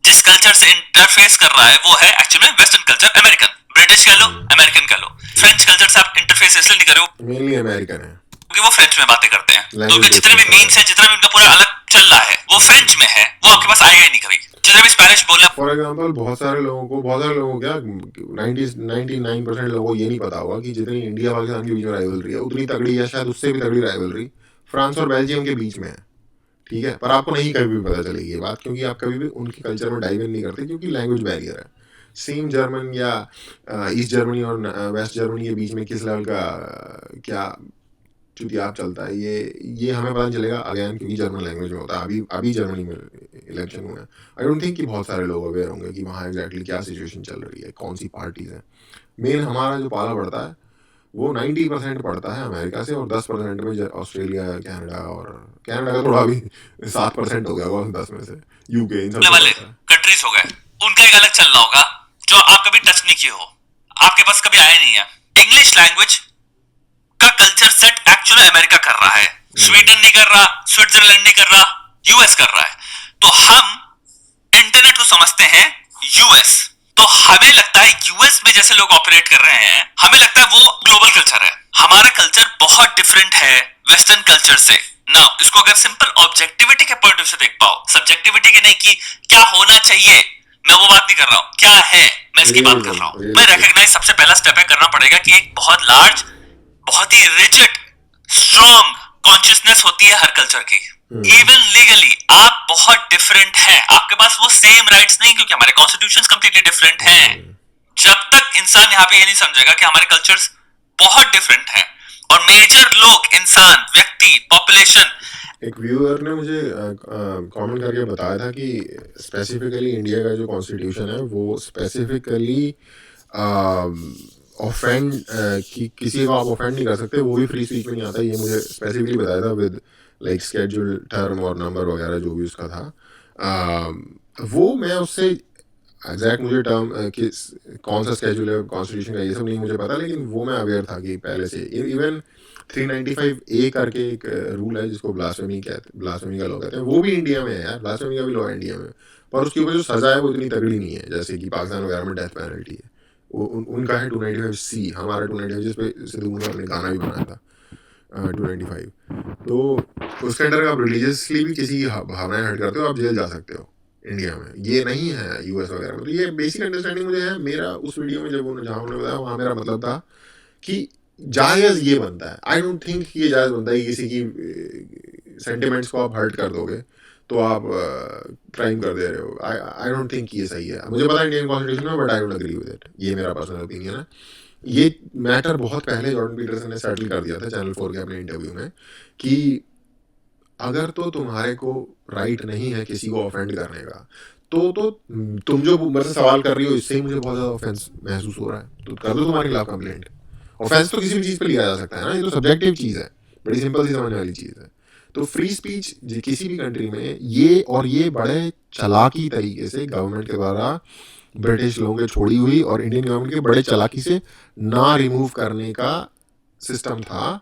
जिस कल्चर से इंटरफेस कर रहा है वो है actually western culture, American, British कह लो, अमेरिकन कह लो। फ्रेंच कल्चर से आप इंटरफेस इसलिए नहीं कर रहे हो, मेनली अमेरिकन है, क्योंकि वो फ्रेंच में बातें करते हैं, तो उनके जितने भी मीम्स है, जितना भी उनका पूरा अलग चल रहा है, वो फ्रेंच में है, वो आपके पास आएगा ही नहीं कभी। जितना भी स्पेनिश बोलना, फॉर एग्जांपल बहुत सारे लोगों को क्या 99% लोगों को ये नहीं पता होगा कि जितनी इंडिया पाकिस्तान के बीच में राइवलरी है, उतनी तगड़ी या शायद उससे भी तगड़ी राइवलरी फ्रांस और बेल्जियम के बीच में है, ठीक है। पर आपको नहीं कभी भी पता चलेगी ये बात, क्योंकि आप कभी भी उनके कल्चर में डाइव इन नहीं करते, क्योंकि लैंग्वेज बैरियर है। सेम जर्मन या ईस्ट जर्मनी और वेस्ट जर्मनी के बीच में किस लेवल का क्या चुतियाब चलता है, ये हमें पता चलेगा अगेन, क्योंकि जर्मन लैंग्वेज में होता है। अभी जर्मनी में इलेक्शन हुआ है, आई डोंट थिंक कि बहुत सारे लोग अवेयर होंगे कि वहाँ एग्जैक्टली क्या सिचुएशन चल रही है, कौन सी पार्टीज हैं। मेन हमारा जो पाला पड़ता है वो 90% पड़ता है अमेरिका से, और 10% में ऑस्ट्रेलिया, कनाडा, और कनाडा का थोड़ा अभी 7% हो गया होगा 10 में से, यूके, इन सब वाले कंट्रीज हो गए, उनका एक अलग चल रहा होगा जो आप कभी टच नहीं किए हो, आपके पास कभी आया नहीं है। इंग्लिश लैंग्वेज का कल्चर सेट एक्चुअली अमेरिका कर रहा है, स्वीडन नहीं कर रहा, स्विट्जरलैंड नहीं कर रहा, यूएस कर रहा है। तो हम इंटरनेट को समझते हैं यूएस, तो हमें लगता है यूएस में जैसे लोग ऑपरेट कर रहे हैं, हमें लगता है वो ग्लोबल कल्चर है। हमारा कल्चर बहुत डिफरेंट है वेस्टर्न कल्चर से। नाउ इसको अगर सिंपल ऑब्जेक्टिविटी के पॉइंट से देख पाओ, सब्जेक्टिविटी के नहीं कि क्या होना चाहिए, मैं वो बात नहीं कर रहा हूं, क्या है मैं इसकी बात कर रहा हूं। मैं रिकॉग्नाइज सबसे पहला स्टेप है करना पड़ेगा कि एक बहुत लार्ज, बहुत ही रिजिड, स्ट्रॉन्ग कॉन्शियसनेस होती है हर कल्चर की। इवन लीगली आप बहुत डिफरेंट हैं, आपके पास वो सेम राइट्स नहीं, क्योंकि हमारे कॉन्स्टिट्यूशंस कंप्लीटली डिफरेंट हैं। जब तक इंसान यहाँ पे ये नहीं समझेगा कि हमारे कल्चर्स बहुत डिफरेंट हैं और मेजर लोग, इंसान, व्यक्ति, पॉपुलेशन। एक व्यूअर ने मुझे कमेंट करके बताया था कि स्पेसिफिकली इंडिया का जो कॉन्स्टिट्यूशन है वो स्पेसिफिकली ऑफेंड कि किसी को आप ऑफेंड नहीं कर सकते, वो भी फ्री स्पीच में नहीं आता। ये मुझे स्पेसिफिकली बताया था विद लाइक स्केड्यूल टर्म और नंबर वगैरह जो भी उसका था। वो मैं उससे एग्जैक्ट मुझे टर्म कि कौन सा स्केड्यूल है कॉन्स्टिट्यूशन का ये सब नहीं मुझे पता, लेकिन वो मैं अवेयर था कि पहले से इवन 395A करके एक रूल है जिसको ब्लास्फेमी का लॉ कहते हैं, वो भी इंडिया में है यार। ब्लास्फेमी का भी लॉ है इंडिया में, पर उसके ऊपर जो सजा है वो इतनी तगड़ी नहीं है जैसे कि पाकिस्तान वगैरह में डेथ पेनल्टी है। वो उनका है 295C, हमारा 295 जिस पे सिद्धू मूसेवाला ने गाना भी बनाया था 295। तो उसके अंडर आप रिलीजियसली भी किसी की भावनाएं हर्ट करते हो आप जेल जा सकते हो इंडिया में। ये नहीं है यूएस वगैरह में। तो ये बेसिक अंडरस्टैंडिंग मुझे है। मेरा उस वीडियो में जब जहाँ उन्होंने बताया वहाँ मेरा मतलब था कि जायज़ ये बनता है। आई डोंट थिंक ये जायज़ बनता है कि किसी की सेंटिमेंट्स को आप हर्ट कर दोगे तो आप क्राइम कर दे रहे हो। आई डोंट थिंक ये सही है। मुझे पता है इंडियन कॉन्स्टिट्यूशन में, but I don't agree with it. ये मेरा पर्सनल ओपिनियन है। ये मैटर बहुत पहले जॉर्डन पीटरसन ने सेटल कर दिया था चैनल 4 के अपने इंटरव्यू में कि अगर तो तुम्हारे को राइट नहीं है किसी को ऑफेंड करने का, तो तुम जो मुझसे सवाल कर रही हो इससे ही मुझे बहुत ज़्यादा ऑफेंस महसूस हो रहा है, तो कर दो तुम्हारे खिलाफ कंप्लेंट। ऑफेंस तो किसी भी चीज़ पे लिया जा सकता है ना, ये तो सब्जेक्टिव चीज़ है, बड़ी सिंपल सी समझने वाली चीज़ है। तो फ्री स्पीच किसी भी कंट्री में ये बड़े चालाकी तरीके से गवर्नमेंट के द्वारा ब्रिटिश लोगों के छोड़ी हुई और इंडियन गवर्नमेंट के बड़े चालाकी से ना रिमूव करने का सिस्टम था।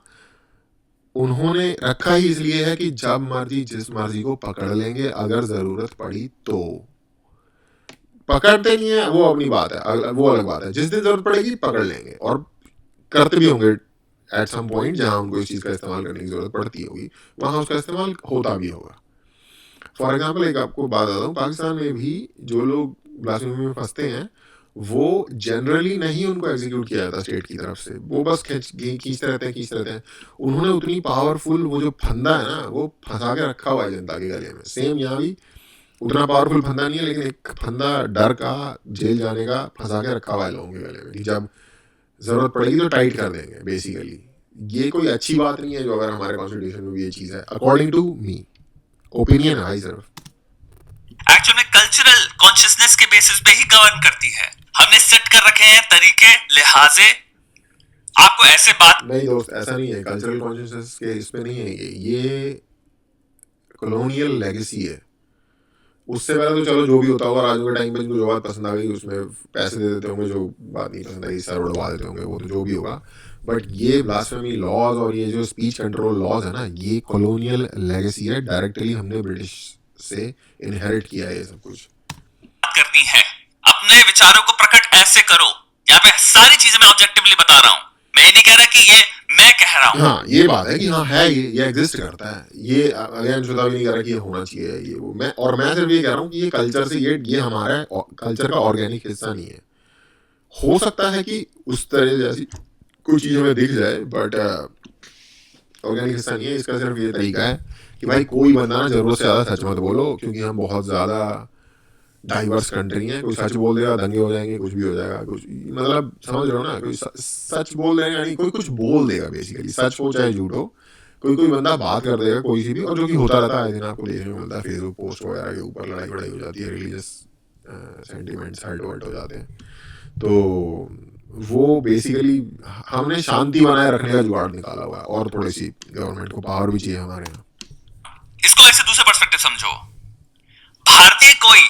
उन्होंने रखा ही इसलिए है कि जब मर्जी जिस मर्जी को पकड़ लेंगे, अगर ज़रूरत पड़ी तो। पकड़ते नहीं है वो अपनी बात है, वो अलग बात है। जिस दिन ज़रूरत पड़ेगी पकड़ लेंगे और करते भी होंगे एट सम पॉइंट, जहाँ उनको इस चीज़ का इस्तेमाल करने की ज़रूरत पड़ती होगी वहाँ उसका इस्तेमाल होता भी होगा। फॉर एग्जाम्पल एक आपको बात बताता हूँ, पाकिस्तान में भी जो लोग ब्लास्फेमी में फंसते हैं वो जनरली नहीं उनको एग्जीक्यूट किया जाता स्टेट की तरफ से, वो बस खींचते रहते हैं। उन्होंने उतनी पावरफुल वो जो फंदा है ना वो फंसा के रखा हुआ है जनता के गले में। सेम यहाँ भी उतना पावरफुल फंदा नहीं है, लेकिन एक फंदा डर का, जेल जाने का फंसा के रखा हुआ है लोगों के गले में कि जब ज़रूरत पड़ेगी तो टाइट कर देंगे। बेसिकली ये कोई अच्छी बात नहीं है जो अगर हमारे कॉन्स्टिट्यूशन में भी ये चीज़ है, अकॉर्डिंग टू मी, ओपिनियन है भाई सिर्फ। एक्चुअल में कल्चरल कॉन्शियसनेस के बेसिस पे ही गवर्न करती है। हमने सेट कर रखे हैं तरीके, लिहाजे। आपको ऐसे बात नहीं दोस्त, ऐसा नहीं है। कल्चरल कॉन्शियसनेस के इस पे नहीं है, ये कॉलोनियल लेगेसी है। उससे पहले तो चलो जो भी होता होगा, आज के टाइम पे जिनको जो बात पसंद आ गई उसमें पैसे दे देते होंगे, जो बात नहीं पसंद आई सर उड़वा देते होंगे, वो तो जो भी होगा। बट ये ब्लास्फेमी लॉज और ये जो स्पीच कंट्रोल लॉज है ना, ये कॉलोनियल लेगेसी है। डायरेक्टली हमने ब्रिटिश से इनहेरिट किया है ये सब कुछ। करनी है, अपने विचारों को प्रकट ऐसे करो। यहाँ पे सारी चीजें मैं ऑब्जेक्टिवली बता रहा हूँ, मैं ये नहीं कह रहा कि ये मैं कह रहा हूँ। हाँ ये बात है कि हाँ है, ये एग्जिस्ट करता है। ये अगेन शुदा भी नहीं कह रहा कि ये होना चाहिए ये वो। मैं सिर्फ ये कह रहा हूँ कि ये कल्चर से ये हमारा कल्चर का ऑर्गेनिक हिस्सा नहीं है। हो सकता है कि उस तरह जैसी कोई चीज़ हमें दिख जाए, बट ऑर्गेनिक हिस्सा नहीं है। इसका सिर्फ ये तरीका है कि भाई कोई बंदा ना ज़रूरत से ज़्यादा सच मत बोलो, क्योंकि हम बहुत ज़्यादा डाइवर्स कंट्री है। कोई सच बोल देगा दंगे हो जाएंगे, कुछ भी हो जाएगा, कुछ मतलब समझ रहे हो ना। कोई सच बोल देगा, यानी कोई कुछ बोल देगा, बेसिकली सच हो चाहे झूठ हो, कोई बंदा बात कर देगा कोई सी भी, और जो कि होता रहता है। दिन आपको देखने को मिलता है फेसबुक पोस्ट वगैरह के ऊपर लड़ाई वड़ाई हो जाती है, रिलीजियस सेंटिमेंट्स हर्ट हो जाते हैं। तो वो बेसिकली हमने शांति बनाए रखने का जुगाड़ निकाला हुआ है, और थोड़ी सी गवर्नमेंट को पावर भी चाहिए हमारे यहाँ। इसको ऐसे दूसरे पर्सपेक्टिव समझो, भारतीय कोई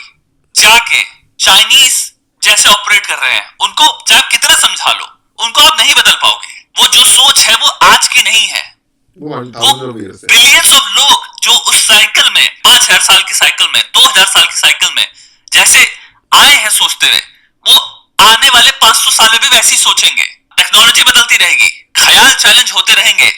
जाके चाइनीज जैसे ऑपरेट कर रहे हैं, उनको चाहे कितना समझा लो, उनको आप नहीं बदल पाओगे। वो जो सोच है वो आज की नहीं है। वो बिलियंस ऑफ लोग जो उस साइकिल में 5000 साल की साइकिल में, 2000 साल की साइकिल में जैसे आए हैं सोचते हुए, वो आने वाले 500 साल में भी वैसे ही सोचेंगे। टेक्नोलॉजी बदलती रहेगी, ख्याल चैलेंज होते रहेंगे,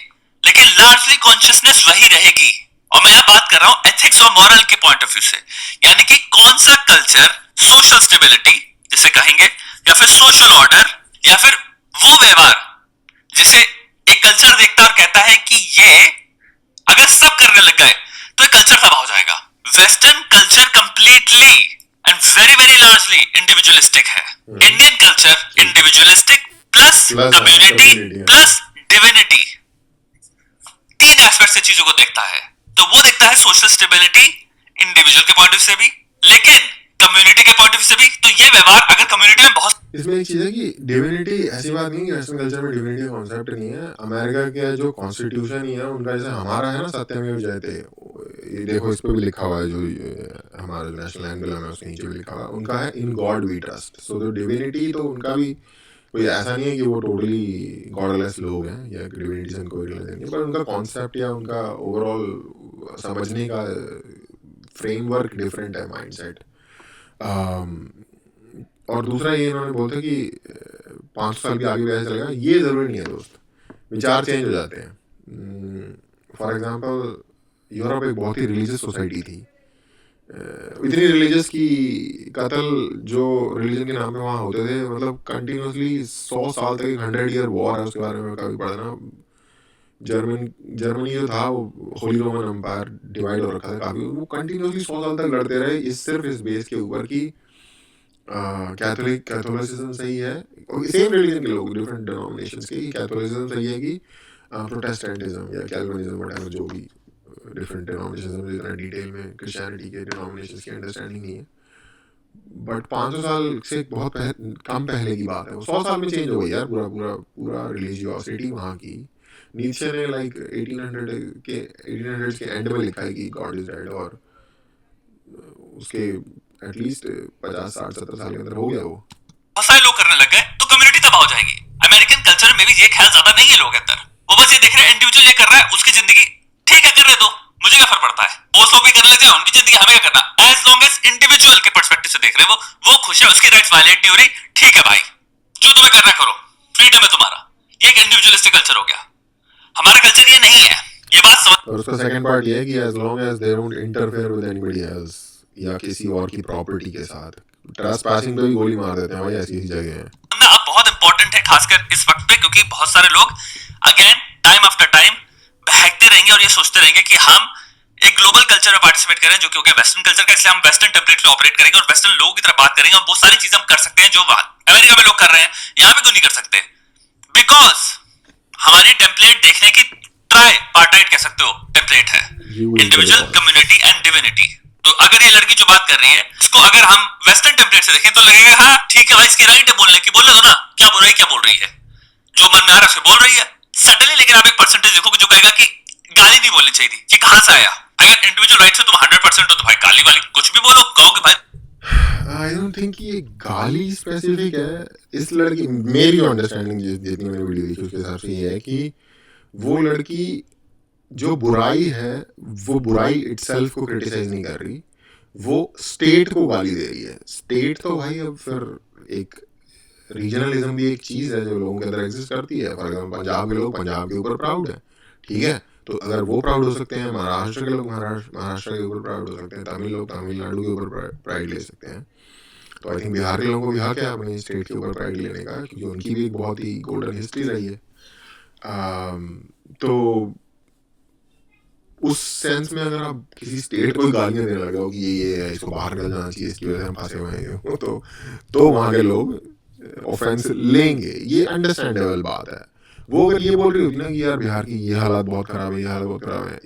लेकिन लार्जली कॉन्शियसनेस वही रहेगी। और मैं बात कर रहा हूं एथिक्स और मॉरल के पॉइंट ऑफ व्यू से, यानी कि कौन सा कल्चर सोशल स्टेबिलिटी जिसे कहेंगे, या फिर सोशल ऑर्डर, या फिर वो व्यवहार जिसे एक कल्चर देखता है और कहता है कि ये अगर सब करने लग गए तो ये कल्चर तबाह हो जाएगा। Western culture completely and very very largely individualistic है। Indian culture individualistic plus community plus divinity, तीन एस्पेक्ट से चीजों को देखता है। तो वो देखता है सोशल स्टेबिलिटी इंडिविजुअल के पॉइंट ऑफ व्यू से भी, लेकिन कम्युनिटी के पॉइंट ऑफ व्यू से भी। तो ये व्यवहार अगर कम्युनिटी में बहुत, इसमें एक चीज है कि डिविनिटी ऐसी बात नहीं है, वेस्टर्न कल्चर में डिविनिटी का कॉन्सेप्ट नहीं है। अमेरिका के जो कॉन्स्टिट्यूशन ही है उनका, जैसे हमारा है ना सत्यमेव जयते, ये देखो इस पे भी लिखा हुआ है, जो हमारा नेशनल एंथम है उसके नीचे भी लिखा हुआ है, उनका है इन गॉड वी ट्रस्ट। सो तो डिविनिटी तो उनका भी कोई ऐसा नहीं है कि वो टोटली गॉडलेस लोग हैं या डिविनिटी से उनको रिलेशन नहीं, पर उनका कॉन्सेप्ट या उनका ओवरऑल समझने का फ्रेमवर्क डिफरेंट है, माइंडसेट। और दूसरा ये इन्होंने बोलते कि 500 साल के आगे भी ऐसा चलेगा, ये ज़रूरी नहीं है दोस्त, विचार चेंज हो जाते हैं। फॉर एग्जांपल यूरोप एक बहुत ही रिलीजियस सोसाइटी थी, इतनी रिलीजियस की कत्ल जो रिलीजन के नाम पे वहाँ होते थे, मतलब कंटिन्यूसली 100 साल तक 100 ईयर वॉर है, उसके बारे में कभी पढ़ना। जर्मनी जो था वो होली रोमन एम्पायर डिवाइड हो रखा था काफ़ी, वो कंटिन्यूसली 100 साल तक लड़ते रहे सिर्फ इस बेस के ऊपर कि कैथोलिसिज्म सही है, सेम रिलीजन के लोग डिफरेंट डिनोमिनेशंस के, कैथोलिसिज्म सही है कि प्रोटेस्टेंटिज्म या कैल्विनिज्म वगैरह जो भी डिफरेंट डिनोमिनेशंस, इतना डिटेल में क्रिश्चियनिटी के डिनोमिनेशंस की अंडरस्टैंडिंग नहीं है। बट 500 साल से बहुत कम पहले की बात है, वो 100 साल में चेंज हो गई यार पूरा रिलीजियोसिटी वहाँ की। नीचे ने लाइक 1800s के एंड में लिखा है कि गॉड इज डेड, और उसके एटलीस्ट 50 60 70 साल के अंदर हो गया वो। बहुत सारे लोग करने लग गए तो कम्युनिटी तबाह हो जाएगी। अमेरिकन कल्चर में भी ये ख्याल ज्यादा नहीं है लोग अंदर, वो बस ये देख रहे हैं इंडिविजुअल ये कर रहा है, उसकी जिंदगी ठीक है करने दो, मुझे क्या फर्क पड़ता है, वो लोग भी करने लग जाए, उनकी जिंदगी हमें क्या करना, एज लॉन्ग एज इंडिविजुअल के पर्सपेक्टिव से देख रहे हैं वो खुश है, उसकी राइट्स वायलेट नहीं हो रही, ठीक है भाई जो तुम्हें करना करो, फ्रीडम है तुम्हारा। ये एक इंडिविजुअलिस्टिक कल्चर हो गया। हमारा कल्चर ये नहीं है, ये बात समझ। और उसका सेकंड पार्ट ये है कि as long as they don't interfere with anybody else या किसी और की प्रॉपर्टी के साथ, ट्रेसपासिंग पे भी गोली मार देते हैं भाई, ऐसी जगह है ना। अब बहुत इंपॉर्टेंट है खासकर इस वक्त पे, क्योंकि बहुत सारे लोग अगेन टाइम आफ्टर टाइम बहकते रहेंगे और ये सोचते रहेंगे कि हम एक ग्लोबल कल्चर में पार्टिसिपेट करें, जो कि हो गया वेस्टर्न कल्चर का, इसलिए हम वेस्टर्न टेम्पलेट पे ऑपरेट करेंगे और वेस्टर्न लोगों की तरह बात करेंगे, और बहुत सारी चीजें हम कर सकते हैं जो अमेरिका में लोग कर रहे हैं, यहाँ पे क्यों नहीं कर सकते? बिकॉज हमारी टेम्पलेट देखने की ट्राई-पार्टाइट कह सकते हो टेम्पलेट है, इंडिविजुअल, कम्युनिटी एंड डिविनिटी। तो अगर ये लड़की जो बात कर रही है, इसको अगर हम वेस्टर्न टेम्पलेट से देखें तो लगेगा हाँ ठीक है भाई, इसकी राइट है बोलने की, बोलने दो ना, क्या बोल रही है, क्या बोल रही है, जो मन में आ रहा है उसे बोल रही है सडनली। लेकिन आप एक परसेंटेज देखोगे जो कहेगा कि गाली नहीं बोलनी चाहिए थी, ये कहां से आया? अगर इंडिविजुअल राइट से तुम 100% हो तो भाई गाली वाली कुछ भी बोलो, कहोगे भाई। आई डोंट थिंक ये गाली स्पेसिफिक है इस लड़की, मेरी अंडरस्टैंडिंग जितनी मैंने वीडियो देखी उसके हिसाब से ये है कि वो लड़की जो बुराई है वो बुराई इटसेल्फ को क्रिटिसाइज नहीं कर रही, वो स्टेट को गाली दे रही है। स्टेट तो भाई अब फिर एक रीजनलिज्म भी एक चीज़ है जो लोगों के अंदर एग्जिस्ट करती है। फॉर एग्जाम्पल पंजाब के लोग पंजाब के ऊपर प्राउड है, ठीक है, तो अगर वो प्राउड हो सकते हैं, महाराष्ट्र के लोग महाराष्ट्र के ऊपर प्राउड हो सकते हैं, तमिल लोग तमिलनाडु के ऊपर प्राइड ले सकते हैं, तो आई थिंक बिहार के लोगों को भी हक है अपने स्टेट के ऊपर प्राइड लेने का, क्योंकि उनकी भी एक बहुत ही गोल्डन हिस्ट्री रही है। तो उस सेंस में अगर आप किसी स्टेट को गालियाँ देने लगे हो कि ये है, इसको बाहर निकल जाना चाहिए, इसकी वजह से हम फंसे हुए हैं, तो वहाँ के लोग ऑफेंस लेंगे, ये अंडरस्टैंडेबल बात है। वो अगर ये बोल रही होती ना कि यार बिहार की ये हालात बहुत ख़राब है, ये हालत बहुत ख़राब है,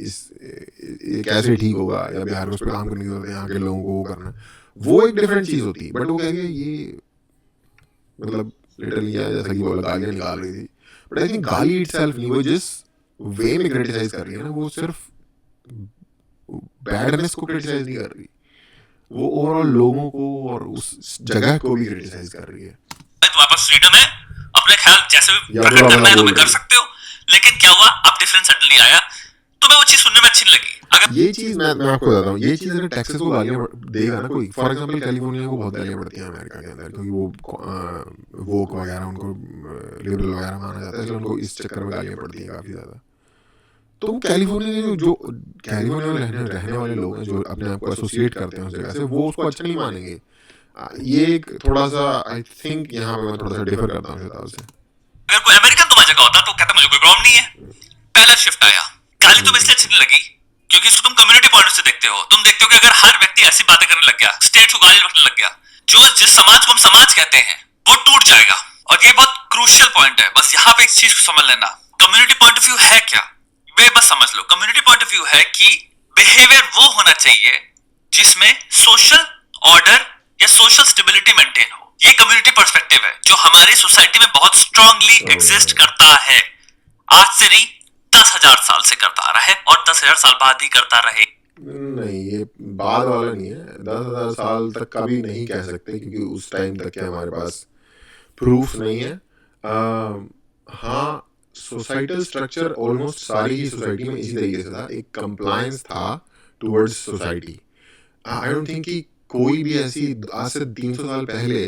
ये कैसे ठीक होगा, या बिहार में उस पर काम करने की जरूरत है, यहाँ के लोगों को वो करना, वो एक डिफरेंट चीज़ होती है। बट वो कहेंगे ये मतलब लिटरली जैसा कि बोला गालियाँ निकाल रही थी, बट आई थिंक गाली इटसेल्फ नहीं, वो जिस वे में क्रिटिसाइज कर रही है ना, वो सिर्फ बैडनेस को क्रिटिसाइज नहीं कर रही, वो ओवरऑल लोगों को और उस जगह को भी क्रिटिसाइज कर रही है। तुम्हारे पास फ्रीडम है, अपने ख्याल जैसे भी प्रकट करना है तुम्हें कर सकते हो, लेकिन क्या हुआ, अब डिफरेंस सडनली आया तुम्हें वो चीज सुनने में अच्छी नहीं लगी। अगर ये चीज मैं आपको बताता हूँ, ये चीज अगर टेक्सास को गालियां देगा ना कोई, फॉर एग्जांपल कैलिफोर्निया को बहुत गालियां पड़ती हैं अमेरिका के अंदर, क्योंकि वो वोक वगैरह उनको लिबरल वगैरह माना जाता है, इसलिए उनको इस चक्कर में गालियां पड़ती हैं काफी ज्यादा। तो कैलिफोर्निया के जो कैलिफोर्निया में रहने वाले लोग हैं, जो अपने आप को एसोसिएट करते हैं उस जगह से, वो उसको अच्छा नहीं मानेंगे। ये एक थोड़ा सा आई थिंक यहाँ पे मैं थोड़ा सा डिफर करता हूँ शताब से। अगर कोई अमेरिकन तुम्हारी जगह होता तो कहता मुझे कोई प्रॉब्लम नहीं है। पहला शिफ्ट आया, गाली तुम्हें इसलिए अच्छी नहीं लगी क्योंकि इसको तुम कम्युनिटी पॉइंट से देखते हो। तुम देखते हो कि अगर हर व्यक्ति ऐसी बातें करने लग गया, स्टेट को गाली रखने लग गया, जो जिस समाज को हम समाज कहते हैं वो टूट जाएगा। और ये बहुत क्रूशियल पॉइंट है, बस यहाँ पे एक चीज को समझ लेना, कम्युनिटी पॉइंट ऑफ व्यू है क्या, वे बस समझ लो। कम्युनिटी पॉइंट ऑफ व्यू है कि बिहेवियर वो होना चाहिए जिसमें सोशल ऑर्डर या सोशल स्टेबिलिटी मेंटेन हो। ये कम्युनिटी पर्सपेक्टिव है जो हमारी सोसाइटी में बहुत स्ट्रांगली एग्जिस्ट करता है, आज से नहीं 10,000 साल से करता आ रहा है और 10,000 साल बाद ही करता रहे। नहीं, ये बाद वाला नहीं है, 10,000 साल तक का भी नहीं कह सकते, क्योंकि उस टाइम तक के हमारे पास प्रूफ नहीं है। हाँ, सोसाइटल स्ट्रक्चर ऑलमोस्ट सारी ही सोसाइटी में इसी तरीके से था, एक कंप्लायंस था towards society. I don't think कि कोई भी ऐसी आज से 300 साल पहले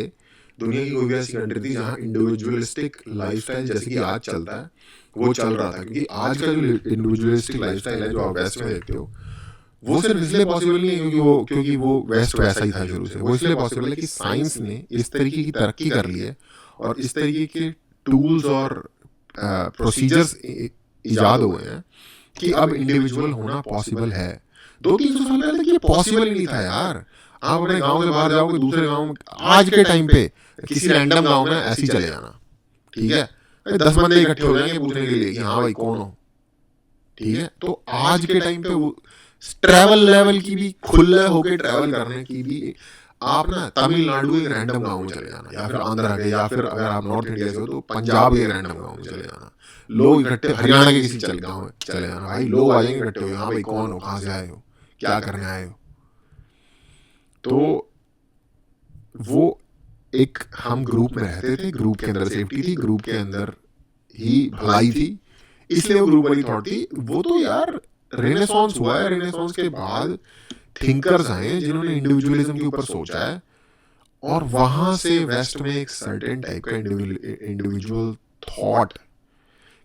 दुनिया की कोई भी ऐसी कंट्री थी जहाँ इंडिविजुअलिस्टिक लाइफस्टाइल जैसे कि आज चलता है वो चल रहा था। क्योंकि आज का जो इंडिविजुअलिस्टिक लाइफस्टाइल है जो आप वेस्ट में देखते हो, वो सिर्फ इसलिए पॉसिबल नहीं है क्योंकि वो वेस्ट वैसा ही था शुरू से। वो इसलिए पॉसिबल है कि साइंस ने इस तरीके की तरक्की कर ली है और इस तरीके के टूल्स और प्रोसीजर्स इजाद हुए हैं कि अब इंडिविजुअल होना पॉसिबल है। 200-300 साल पहले तक ये पॉसिबल ही नहीं था यार। आप अपने गांव से बाहर जाओगे दूसरे गांव में, आज के टाइम पे किसी रैंडम गांव में ऐसे ही चले जाना, ठीक है, 10 बंदे इकट्ठे हो जाएंगे पूछने के लिए कि हाँ भाई कौन हो, ठीक है। तो आज के टाइम पे वो ट्रैवल लेवल की भी, खुले होके ट्रैवल करने की भी, आप ना तमिलनाडु एक रैंडम गांव में चले जाना, या फिर आंध्रा के, या फिर अगर आप नॉर्थ इंडिया से हो तो पंजाब के रैंडम गांव में चले जाना, लोग इकट्ठे हरियाणा के किसी गांव में चले जाना, भाई लोग आ जाएंगे इकट्ठे हो, हाँ भाई कौन हो, कहाँ से आए हो, क्या करने आए हो। तो वो एक हम ग्रुप में रहते थे, ग्रुप के अंदर सेफ्टी थी, ग्रुप के अंदर ही भलाई थी, इसलिए वो ग्रुप वाली थॉट थी। वो तो यार रेनेसांस हुआ है, रेनेसांस के बाद थिंकर्स आए जिन्होंने इंडिविजुअलिज्म के ऊपर सोचा है, और वहां से वेस्ट में एक सर्टेन टाइप का इंडिविजुअल थॉट,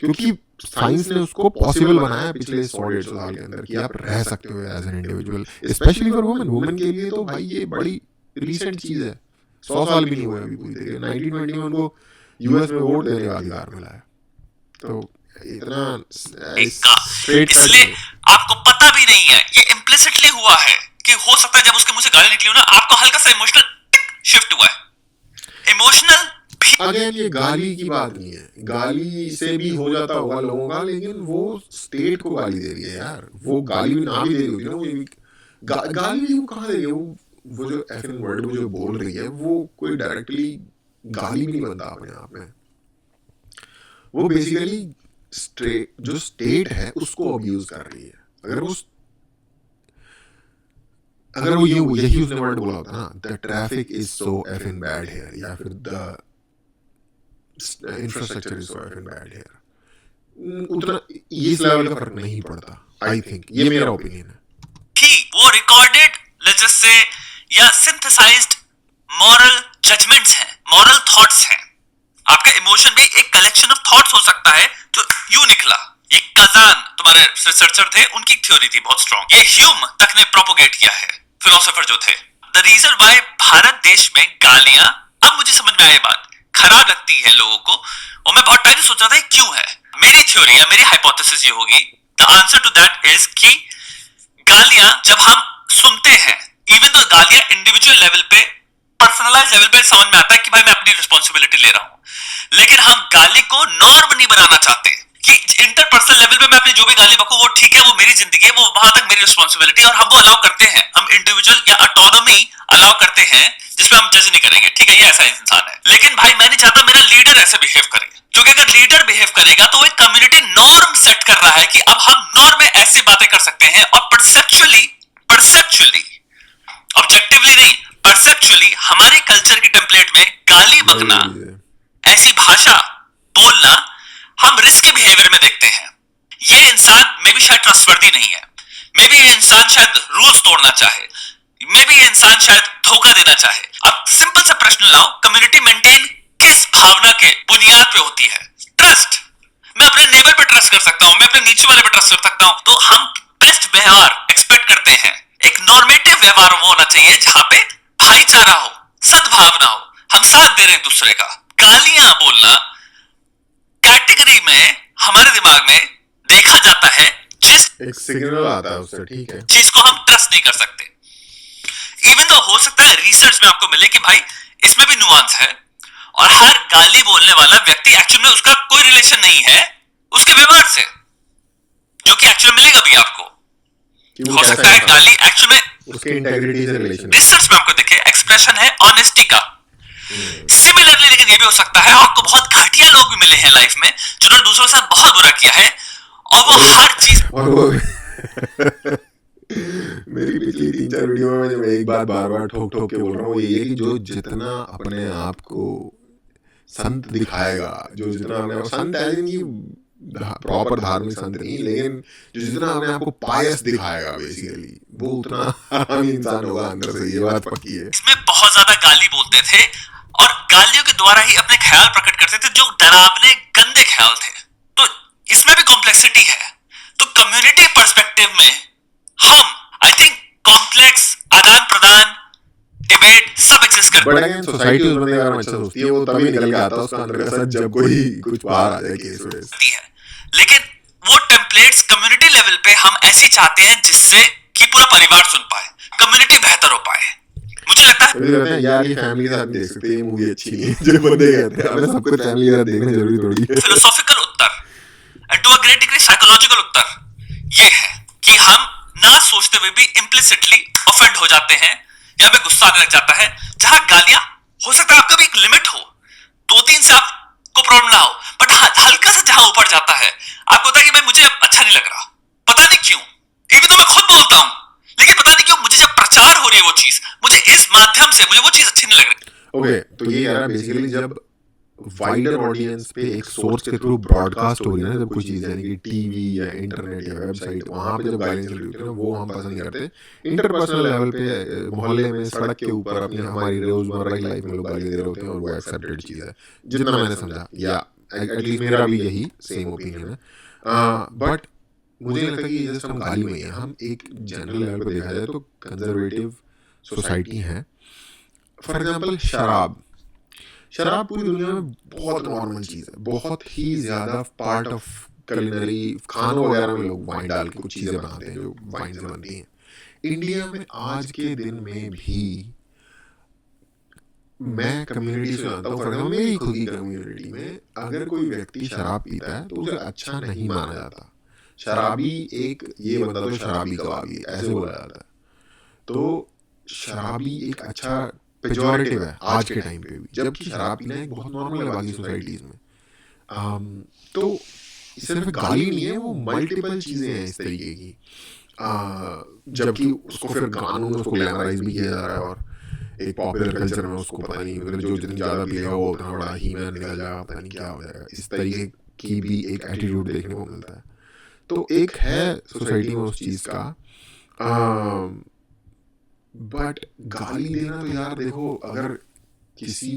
क्योंकि साइंस ने उसको पॉसिबल बनाया पिछले 100-150 साल के अंदर कि आप रह सकते हो as an individual, specially for women के लिए तो भाई ये बड़ी रिसेंट चीज है। 100 साल भी नहीं हुए अभी पूरी तरीके। 1920 में उनको यूएस में वोट देने का अधिकार मिला है। तो इतना इसलिए आपको पता भी नहीं है, ये इम्प्लिसिटली हुआ है कि हो सकता है जब उसके मुंह से गाली निकली हो ना, आपको हल्का सा इमोशनल शिफ्ट हुआ है। इमोशनल अगेन ये गाली की बात नहीं है, गाली से भी हो जाता होगा लोगों का, लेकिन वो स्टेट को गाली दे रही है यार। वो गाली भी ना भी दे रही होगी ना, वो गाली भी वो कहाँ दे रही है, वो जो एफिन वर्ड में जो बोल रही है वो कोई डायरेक्टली गाली भी नहीं बनता अपने आप में। वो बेसिकली जो स्टेट है उसको अब्यूज कर रही है। अगर वो यही उसने वर्ड बोला होता ना, the traffic is so effing bad here, या फिर the infrastructure is so effing bad here, उतना इस लेवल का फर्क नहीं पड़ता। आई थिंक ये मेरा ओपिनियन है कि वो रिकॉर्डेड लेट्स जस्ट से या सिंथेसाइज्ड मॉरल जजमेंट्स हैं, मॉरल थॉट्स हैं। आपका इमोशन भी एक कलेक्शन ऑफ थॉट्स हो सकता है जो यूं निकला। ये कजान तुम्हारे रिसर्चर थे, उनकी थ्योरी थी बहुत स्ट्रांग, ये ह्यूम तक ने प्रोपोगेट किया है, फिलोसोफर जो थे। द रीजन व्हाई भारत देश में गालियां, अब मुझे समझ में आई बात, खराब लगती है लोगों को, और मैं बहुत पहले सोचा था क्यों है। मेरी थ्योरी या मेरी हाइपोथेसिस ये होगी, the answer to that is कि गालियां जब हम सुनते हैं, इवन तो गालियां इंडिविजुअल लेवल पे, पर्सनलाइज लेवल पे समझ में आता है कि भाई मैं अपनी रिस्पॉन्सिबिलिटी ले रहा हूं, लेकिन हम गाली को नॉर्म नहीं बनाना चाहते कि इंटरपर्सनल लेवल पे मैं अपनी जो भी गाली बकूं वो ठीक है, वो मेरी जिंदगी है, वो वहां तक मेरी रिस्पॉन्सिबिलिटी, और हम वो अलाउ करते हैं। हम इंडिविजुअल या ऑटोनॉमी अलाउ करते हैं जिसमें हम जज नहीं करेंगे, ठीक है ये ऐसा इंसान है। लेकिन भाई मैं नहीं चाहता मेरा लीडर ऐसे बिहेव करे, क्योंकि अगर लीडर बिहेव करेगा तो वो एक कम्युनिटी नॉर्म सेट कर रहा है कि अब हम नॉर्म में ऐसी बातें कर सकते हैं, और परसेप्चुअली ऑब्जेक्टिवली नहीं, परसेप्चुअली हमारे कल्चर की टेम्पलेट में गाली बकना, ऐसी भाषा बोलना हम रिस्की बिहेवियर में देखते हैं। ये इंसान मे भी शायद ट्रस्टवर्दी नहीं है, मे भी ये इंसान शायद रूल्स तोड़ना चाहे, मे भी ये इंसान शायद धोखा देना चाहे। अब सिंपल सा प्रश्न लाओ, कम्युनिटी मेंटेन किस भावना के बुनियाद पे होती है? ट्रस्ट। मैं अपने नेबर पे ट्रस्ट कर सकता हूं, मैं अपने नीचे वाले पे ट्रस्ट कर सकता हूं। तो हम बेस्ट व्यवहार एक्सपेक्ट करते हैं। एक नॉर्मेटिव व्यवहार वो होना चाहिए जहां पे भाईचारा हो, सद्भावना हो, हम साथ दे रहे हैं दूसरे का। गालियां बोलना कैटेगरी में हमारे दिमाग में देखा जाता है जिस एक सिग्नल आता है उससे, ठीक है, चीज को हम ट्रस्ट नहीं कर सकते। इवन तो हो सकता है रिसर्च में आपको मिले कि भाई इसमें भी नुआंस है, और हर गाली बोलने वाला व्यक्ति एक्चुअल में उसका कोई रिलेशन नहीं है उसके व्यवहार से, जो कि एक्चुअल मिलेगा भी आपको। हो सकता है गाली एक्चुअल में उसके इंटेग्रिटी से रिलेशन। रिसर्च में आपको देखे एक्सप्रेशन है ऑनेस्टी का। सिमिलरली लेकिन ये भी हो सकता है आपको बहुत घटिया लोग भी मिले हैं लाइफ में जिन्होंने दूसरों के साथ बहुत बुरा किया है, और वो हर चीज और वो मेरी पिछली 3-4 वीडियो में मैं एक बात बार बार ठोक ठोक के बोल रहा हूँ, वो ये कि जो जितना अपने आप को संत दिखाएगा, जो जितना अपने संत है प्रॉपर धार्मिक संत नहीं, लेकिन जो जितना अपने आप को पायस दिखाएगा बेसिकली, वो उतना आरामी इंसान होगा अंदर से, ये बात पक्की है। इसमें बहुत ज्यादा गाली बोलते थे और गालियों के द्वारा ही अपने ख्याल प्रकट करते थे जो डरावने गंदे ख्याल थे। तो इसमें भी कॉम्प्लेक्सिटी है। तो कम्युनिटी पर्सपेक्टिव में हम आई थिंक कॉम्प्लेक्स आदान प्रदान डिबेट सब एग्जिस्ट करते हैं। बट अगेन सोसाइटी उस बंदे का अच्छा सोचती है, वो तभी निकल के आता है उसका अंदर का सच जब कोई कुछ बाहर आ जाए केस वेस। लेकिन वो टेम्पलेट्स कम्युनिटी लेवल पे हम ऐसे चाहते हैं जिससे कि पूरा परिवार सुन पाए, कम्युनिटी बेहतर हो पाए। मुझे लगता है यार ये फैमिली के साथ देख सकते हैं, ये मूवी अच्छी नहीं है, जो बंदे कहते हैं हमें सब कुछ फैमिली के साथ देखना जरूरी थोड़ी है। फिलोसॉफिकल उत्तर and to a great degree psychological उत्तर ये है कि हम ना सोचते हुए भी इम्प्लिसिटली ऑफेंड हो जाते हैं या हमें गुस्सा आने लग जाता है। जहां गालियां हो सकता है आपका भी एक लिमिट हो, 2-3 से आपको प्रॉब्लम ना हो, बट हल्का से जहां ऊपर जाता है आपको होता है कि भाई मुझे अच्छा नहीं लग रहा, पता नहीं क्यों। ये भी तो मैं खुद बोलता हूं, लेकिन पता नहीं क्यों मुझे जब प्रचार हो रही है वो चीज, मुझे इस माध्यम से मुझे वो चीज अच्छी नहीं लग रही। ओके, तो ये यार बेसिकली जब वाइडर ऑडियंस पे एक सोर्स के थ्रू ब्रॉडकास्ट हो रही है ना, जब कोई चीज़ यानी कि टीवी या इंटरनेट या वेबसाइट, वहाँ पे जब गालियाँ चल रही होती है ना, वो हम पसंद नहीं करते। इंटरपर्सनल लेवल पे मोहल्ले में सड़क के ऊपर अपनी हमारी रोजमर्रा की लाइफ में लोग गाली दे रहे होते हैं और वो एक्सेप्टेड चीज़ है, जितना मैंने समझा, या एटलीस्ट मेरा भी यही सेम ओपिनियन है। बट मुझे लगता है कि जैसे हम गाली में हैं, हम एक जनरल लेवल पे देखा जाए तो कंजर्वेटिव सोसाइटी है। फॉर एग्जाम्पल शराब पूरी दुनिया में बहुत नॉर्मल चीज़ है, बहुत ही ज़्यादा पार्ट ऑफ कुलिनरी, खानों वगैरह में लोग वाइन डाल के कुछ चीज़ें बनाते हैं जो वाइन से बनती हैं। इंडिया में आज के दिन में भी मैं कम्युनिटी से जानता हूँ, फॉर एग्जाम्पल मेरी खुद की कम्युनिटी में अगर कोई व्यक्ति शराब पीता है तो उसे अच्छा नहीं माना जाता। शराबी एक ये बंदा तो शराबी कबाबी ऐसे बोला जाता है। तो शराबी एक अच्छा पेजोरेटिव है आज के टाइम पे भी, जबकि शराब पीना एक बहुत नॉर्मल है बाकी सोसाइटीज़ में। तो सिर्फ गाली नहीं है, वो मल्टीपल चीज़ें हैं इस तरीके की, जबकि उसको फिर गानों में उसको ग्लैमराइज भी किया जा रहा है, और एक पॉपुलर कल्चर में उसको पता नहीं, मतलब जो जितनी ज़्यादा पिएगा वो उतना बड़ा ही में निकल जाएगा, पता नहीं क्या हो जाएगा, इस तरीके की भी एक एटीट्यूड देखने को मिलता है। तो एक है सोसाइटी में उस चीज़ का, बट गाली देना तो यार देखो, अगर किसी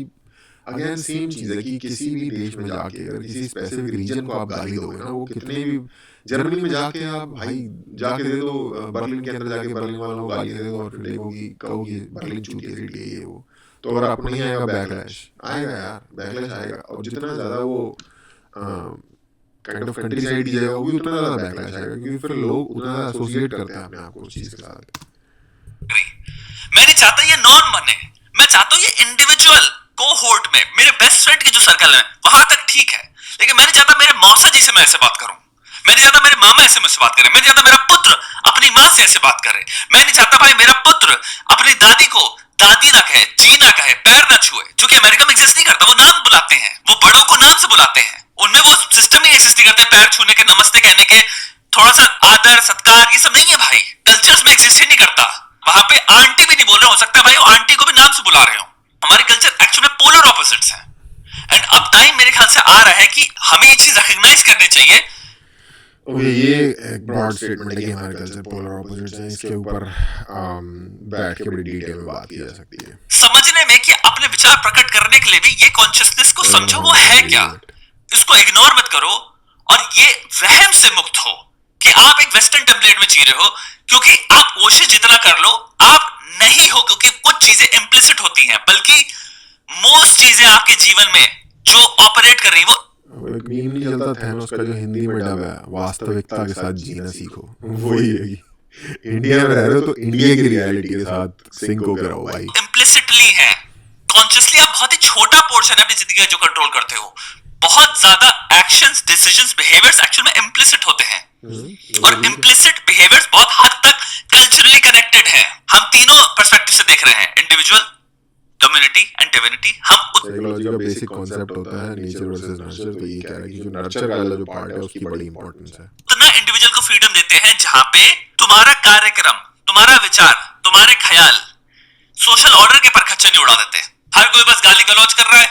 अगेन सेम चीज़ है कि किसी भी देश में जाके अगर किसी स्पेसिफिक रीजन को आप गाली दोगे ना, वो कितने भी जर्मनी में जाके आप भाई जाके दे दो, बर्लिन के अंदर जाके बर्लिन वालों को गाली दे दो और फिर देखोगी कहोगी बर्लिन चूतिया सिटी है ये वो, तो अगर आपको नहीं आएगा बैकलैश आएगा यार, बैकलैश आएगा। और जितना ज़्यादा वो काइंड ऑफ कंट्री साइड की जाएगा वो भी उतना ज़्यादा बैकलैश आएगा, क्योंकि फिर लोग उतना ज़्यादा एसोसिएट करते हैं अपने आप को उस चीज़ के साथ। मैं नहीं चाहता ये नॉर्म बने, मैं चाहता हूँ ये इंडिविजुअल कोहोर्ट में मेरे बेस्ट फ्रेंड की जो सर्कल है वहां तक ठीक है, लेकिन मैं नहीं चाहता मेरे मौसा जी से मैं ऐसे बात करूं, मैं नहीं चाहता मेरे मामा ऐसे मुझसे बात करे, मैं नहीं चाहता मेरा पुत्र अपनी माँ से ऐसे बात करे, मैं नहीं चाहता भाई मेरा पुत्र अपनी दादी को दादी ना कहे, जी ना कहे, पैर ना छुए, जो कि अमेरिका में एग्जिस्ट नहीं करता। वो नाम बुलाते हैं, वो बड़ों को नाम से बुलाते हैं, उनमें वो सिस्टम ही एग्जिस्ट नहीं करते, पैर छूने के, नमस्ते कहने के, थोड़ा सा आदर सत्कार, ये सब नहीं है भाई, कल्चर्स में एग्जिस्ट ही नहीं करता। वहां पे आंटी भी नहीं बोल रहे, हो सकता है भाई वो आंटी को भी नाम से बुला रहे हो। हमारे कल्चर एक्चुअली पोलर ऑपोजिट्स हैं, एंड अब टाइम मेरे ख्याल से आ रहा है कि हमें ये चीज रिकॉग्नाइज करनी चाहिए। ओके, ये एक ब्रॉड स्टेटमेंट है कि हमारे कल्चर पोलर ऑपोजिट्स हैं. इसके ऊपर बैठ के बड़ी डिटेल में बात की जा सकती है. समझने में कि अपने विचार प्रकट करने के लिए भी ये कॉन्शियसनेस को समझो वो है क्या, इसको इग्नोर मत करो और ये वहम से मुक्त हो कि आप एक वेस्टर्न टेम्पलेट में जी रहे हो, क्योंकि आप कोशिश जितना कर लो आप नहीं हो, क्योंकि कुछ चीजें इम्प्लिसिट होती हैं, बल्कि मोस्ट चीजें आपके जीवन में जो ऑपरेट कर रही वो एक मीम नहीं चलता थैनोस का जो हिंदी में डब है, वास्तविकता के साथ जीना सीखो. वही है कि इंडिया में रह रहे हो तो इंडिया की रियलिटी के साथ सिंक होकर रहो भाई. इम्प्लिसिटली है. कॉन्शियसली आप बहुत ही छोटा पोर्शन है अपनी जिंदगी का जो कंट्रोल करते हो. बहुत ज्यादा एक्शंस, डिसीजंस, बिहेवियर्स एक्चुअल में इम्प्लिसिट होते हैं. और इम्प्लिसिट बिहेवियर्स बहुत हद तक कल्चरली कनेक्टेड है. हम तीनों पर्सपेक्टिव से देख रहे हैं, इंडिविजुअल, कम्युनिटी एंड डिविनिटी. हम साइकोलॉजी का बेसिक कॉन्सेप्ट होता है नेचर वर्सेस नर्चर. तो ये कह रहा है कि जो नर्चर वाला जो पार्ट है उसकी बड़ी इंपॉर्टेंस है. उतना इंडिविजुअल को फ्रीडम देते हैं जहां पे तुम्हारा कार्यक्रम, तुम्हारा विचार, तुम्हारे ख्याल सोशल ऑर्डर के परखच्चे नहीं उड़ा देते. हर कोई बस गाली गलौज कर रहा है.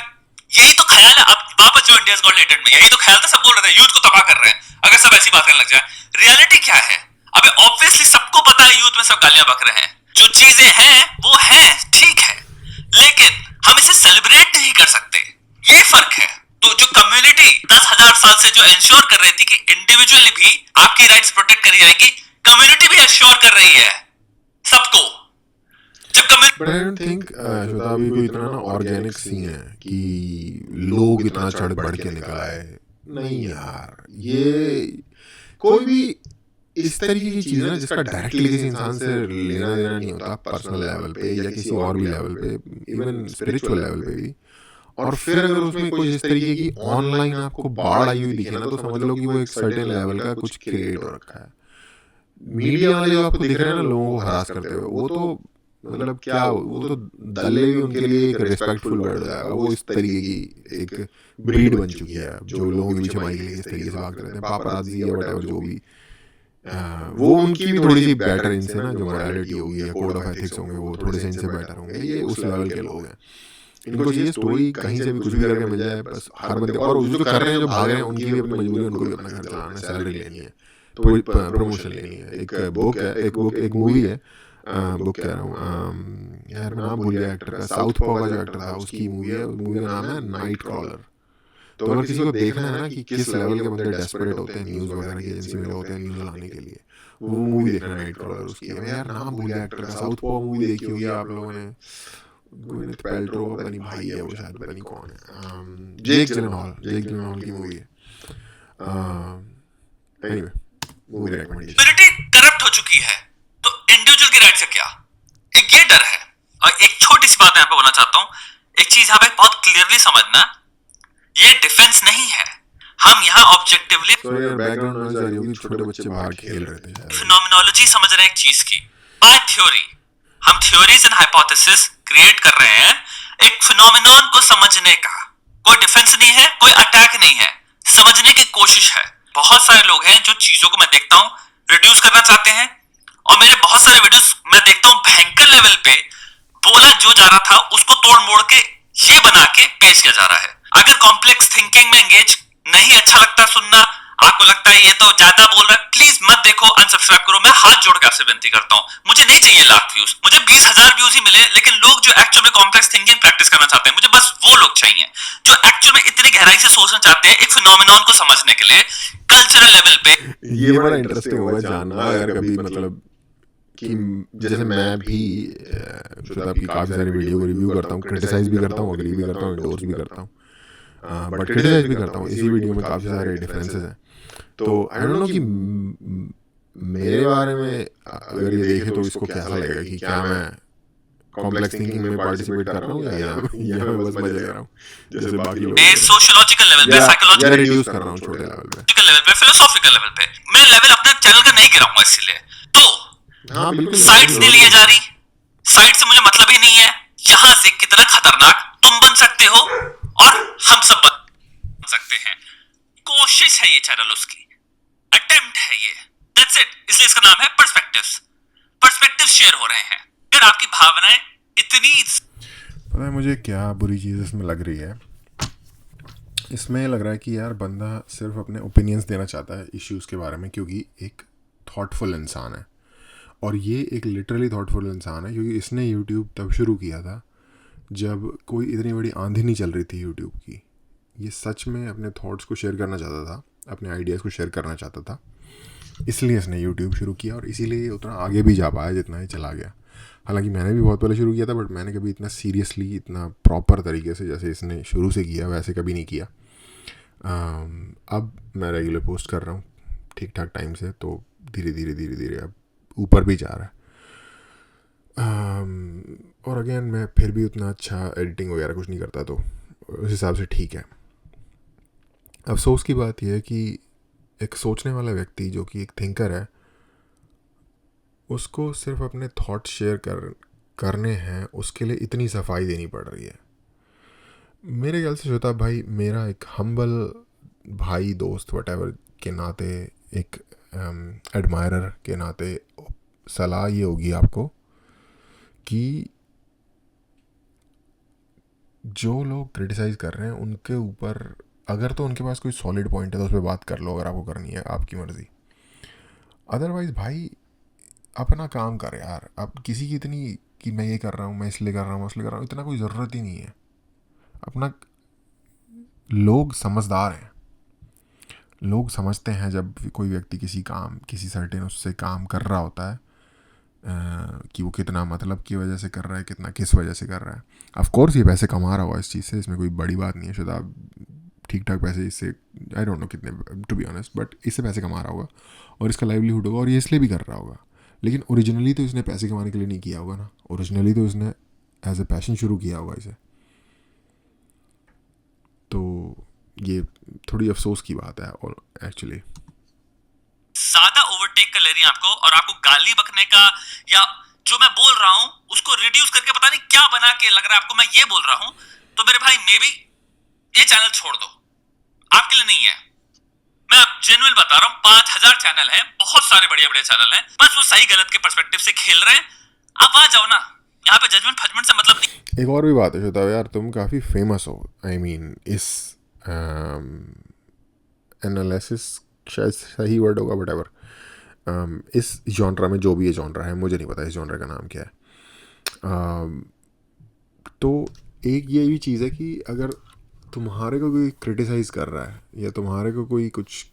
यही तो ख्याल है. अब वापस जो इंडियाज गॉट हेटेड में यही तो ख्याल था. सब बोल रहे थे यूथ को तबाह कर रहे हैं. अगर सब ऐसी बात करने लग जाए, रियलिटी क्या है? अबे ऑब्वियसली सबको पता है यूथ में सब गालियां बक रहे हैं. जो चीजें हैं वो हैं, ठीक है, लेकिन हम इसे सेलिब्रेट नहीं कर सकते. ये फर्क है. तो जो कम्युनिटी 10,000 साल से जो इंश्योर कर रही थी कि इंडिविजुअली भी आपकी राइट्स प्रोटेक्ट करी जाएगी, कम्युनिटी भी इंश्योर कर रही है सबको. But I don't think Shweta अभी कोई इतना ना ऑर्गेनिक सीन है कि लोग इतना चढ़ बढ़ के निकल आए. नहीं यार, ये कोई भी इस तरीके की चीज़ है ना जिसका डायरेक्टली किसी इंसान से लेना देना नहीं होता, पर्सनल लेवल पे या किसी और भी लेवल पे, इवन स्पिरिचुअल लेवल पे भी. और फिर अगर उसमें कोई इस तरीके की ऑनलाइन आपको बाढ़ आई हुई दिखे ना, तो समझ लो कि वो एक सर्टेन लेवल का कुछ क्रिएट हो रखा है. मीडिया वाले जो आपको दिख रहे हैं ना लोगों को हरास करते हुए, वो तो मतलब क्या, वो तो दल्ले भी उनके लिए एक रिस्पेक्टफुल वर्ड है. वो इस तरीके की एक ब्रीड बन चुकी है जो लोगों के पीछे माई के लिए इस तरीके से भागते रहते हैं, पापराजी या वटएवर जो भी. वो उनकी भी थोड़ी सी बेटर इनसे ना जो मोरालिटी होगी या कोड ऑफ एथिक्स होंगे वो थोड़े से इनसे बेटर होंगे. ये उस लेवल के लोग हैं. इनको चाहिए स्टोरी कहीं से भी कुछ भी करके मिल जाए बस. हर बंदे, और जो कर रहे हैं, जो भाग रहे हैं, उनकी भी अपनी मजबूरी है, उनको भी अपना घर चलाना है, सैलरी लेनी है, तो प्रमोशन लेनी है. एक बुक है, एक मूवी है, बुक कह रहा हूँ यार, मैं नाम भूल गया एक्टर का. साउथ पॉ का जो एक्टर था उसकी मूवी है. मूवी का नाम है नाइट क्रॉलर. तो अगर किसी को देखना है ना कि किस लेवल के बंदे डेस्परेट होते हैं न्यूज़ वगैरह की एजेंसी में होते हैं न्यूज़ लाने के लिए, वो मूवी देखना नाइट क्रॉलर उसकी है. यार नाम भूल गया एक्टर का. साउथ पॉ मूवी देखी होगी आप लोगों ने. gwyneth paltrow का पता नहीं भाई है वो, शायद पता नहीं कौन है. जेक जिलेनहॉल की मूवी है. Anyway, movie recommendation. Community corrupt हो चुकी है, तो इंडिविजुअल की राइट से क्या? एक ये डर है. और एक छोटी सी बात मैं आपको बोलना चाहता हूँ. एक चीज यहाँ पे बहुत क्लियरली समझना, ये डिफेंस नहीं है. हम यहाँ ऑब्जेक्टिवली बैकग्राउंड नॉइज आ रही होगी, छोटे बच्चे बाहर खेल रहे थे. फिनोमिनोलॉजी समझ रहे हैं एक चीज की, बाय थ्योरी. हम थ्योरीज एंड हाइपोथेसिस क्रिएट कर रहे हैं एक फिनोमिनॉन को समझने का. कोई डिफेंस नहीं है, कोई अटैक नहीं है, समझने की कोशिश है. बहुत सारे लोग हैं जो चीजों को मैं देखता हूँ रिड्यूस करना चाहते हैं, और मेरे बहुत सारे वीडियोस मैं देखता हूँ भयंकर लेवल पे बोला जो जा रहा था उसको तोड़ मोड़ के ये बना के पेश किया जा रहा है. अगर कॉम्प्लेक्स थिंकिंग में एंगेज नहीं अच्छा लगता सुनना, आपको लगता है ये तो ज्यादा बोल रहा है, प्लीज मत देखो, अनसब्सक्राइब करो. मैं हाथ जोड़ के आपसे विनती करता हूँ. मुझे नहीं चाहिए लाख व्यूज, मुझे 20,000 व्यूज ही मिले, लेकिन लोग जो एक्चुअल में कॉम्प्लेक्स थिंकिंग प्रैक्टिस करना चाहते हैं, मुझे बस वो लोग चाहिए जो एक्चुअल में इतनी गहराई से सोचना चाहते हैं एक फिनोमिनॉन को समझने के लिए कल्चरल लेवल पे. ये बड़ा इंटरेस्टिंग होगा जानना अगर कभी, मतलब कि जैसे मैं भी श्वेता की काफ़ी सारी वीडियो को रिव्यू करता हूँ, क्रिटिसाइज भी करता हूँ, अग्री भी करता हूँ, एंडोर्स भी करता हूँ, बट क्रिटिसाइज भी करता हूँ. इसी वीडियो में काफ़ी सारे डिफरेंसेस हैं. तो आई डोंट नो कि मेरे बारे में अगर ये देखे तो इसको कैसा लगेगा कि क्या मैं कॉम्प्लेक्स थिंकिंग में पार्टिसिपेट कर रहा हूँ या मैं बस मजे ले रहा हूँ जैसे बाकी लोग. मैं सोशियोलॉजिकल लेवल पे, साइकोलॉजिकल रिड्यूस कर रहा हूँ छोटे लेवल पे, फिलोसॉफिकल लेवल पे. मैं लेवल अपने चैनल का नहीं गिराऊंगा इसलिए. तो हाँ बिल्कुल, साइड्स नहीं लिए जा रही. साइड से मुझे मतलब ही नहीं है. यहाँ से कितना खतरनाक तुम बन सकते हो और हम सब बन सकते हैं. कोशिश है ये चैनल, उसकी अटेम्प्ट है ये, दैट्स इट. इसलिए इसका नाम है पर्सपेक्टिव्स. पर्सपेक्टिव्स शेयर हो रहे हैं. फिर आपकी भावनाएं इतनी, पता है मुझे क्या बुरी चीज़ इसमें लग रही है. इसमें लग रहा है कि यार बंदा सिर्फ अपने ओपिनियंस देना चाहता है इश्यूज़ के बारे में, क्योंकि एक थॉटफुल इंसान है। और ये एक लिटरली थॉटफुल इंसान है, क्योंकि इसने यूट्यूब तब शुरू किया था जब कोई इतनी बड़ी आंधी नहीं चल रही थी यूट्यूब की। ये सच में अपने थॉट्स को शेयर करना चाहता था, अपने आइडियाज़ को शेयर करना चाहता था, इसलिए इसने यूट्यूब शुरू किया और इसीलिए ये उतना आगे भी जा पाया जितना ही चला गया। हालांकि मैंने भी बहुत पहले शुरू किया था, बट मैंने कभी इतना सीरियसली, इतना प्रॉपर तरीके से जैसे इसने शुरू से किया वैसे कभी नहीं किया। अब मैं रेगुलर पोस्ट कर रहा हूँ ठीक ठाक टाइम से, तो धीरे धीरे अब ऊपर भी जा रहा है। और अगेन मैं फिर भी उतना अच्छा एडिटिंग वगैरह कुछ नहीं करता, तो उस हिसाब से ठीक है। अफसोस की बात यह है कि एक सोचने वाला व्यक्ति जो कि एक थिंकर है, उसको सिर्फ अपने थॉट शेयर करने हैं, उसके लिए इतनी सफाई देनी पड़ रही है। मेरे ख्याल से श्वेता भाई मेरा एक हम्बल भाई, दोस्त, वटेवर के नाते, एक एडमायरर के नाते सलाह ये होगी आपको कि जो लोग क्रिटिसाइज़ कर रहे हैं उनके ऊपर अगर तो उनके पास कोई सॉलिड पॉइंट है तो उस पर बात कर लो, अगर आपको करनी है, आपकी मर्ज़ी। अदरवाइज़ भाई अपना काम कर यार। अब किसी की इतनी कि मैं ये कर रहा हूँ, मैं इसलिए कर रहा हूँ, इसलिए कर रहा हूँ, इतना कोई ज़रूरत ही नहीं है। अपना लोग समझदार हैं, लोग समझते हैं जब कोई व्यक्ति किसी सर्टेन उससे काम कर रहा होता है कि वो कितना मतलब की वजह से कर रहा है, कितना किस वजह से कर रहा है। ऑफ कोर्स ये पैसे कमा रहा होगा इस चीज़ से, इसमें कोई बड़ी बात नहीं है। शुदा ठीक ठाक पैसे इससे, आई डोंट नो कितने टू बी ऑनेस्ट, बट इससे पैसे कमा रहा होगा और इसका लाइवलीहुड होगा और ये इसलिए भी कर रहा होगा। लेकिन ओरिजिनली तो इसने पैसे कमाने के लिए नहीं किया होगा ना, ओरिजिनली तो इसने एज ए पैशन शुरू किया होगा इसे। तो ये थोड़ी अफसोस की बात है और एक्चुअली ज्यादा ओवरटेक कर ले रही है आपको, और आपको गाली बकने का या जो मैं बोल रहा हूं उसको रिड्यूस करके पता नहीं क्या बना के लग रहा है आपको मैं ये बोल रहा हूं, तो मेरे भाई मे बी ये चैनल छोड़ दो, आपके लिए नहीं है। मैं जेन्युइन बता रहा हूं, 5000 चैनल हैं, बहुत सारे बढ़िया बढ़िया चैनल हैं, बस वो सही गलत के पर्सपेक्टिव से खेल रहे हैं। आप आ जाओ ना, यहाँ पे जजमेंट फजमेंट से मतलब नहीं। एक और भी बात है श्वेता यार, तुम काफ़ी फेमस हो, आई मीन इस एनालिसिस शायद सही वर्ड होगा, वट इस जॉनरा में, जो भी ये जॉनरा है, मुझे नहीं पता इस जॉनरा का नाम क्या है। तो एक ये भी चीज़ है कि अगर तुम्हारे को कोई क्रिटिसाइज़ कर रहा है या तुम्हारे को कोई कुछ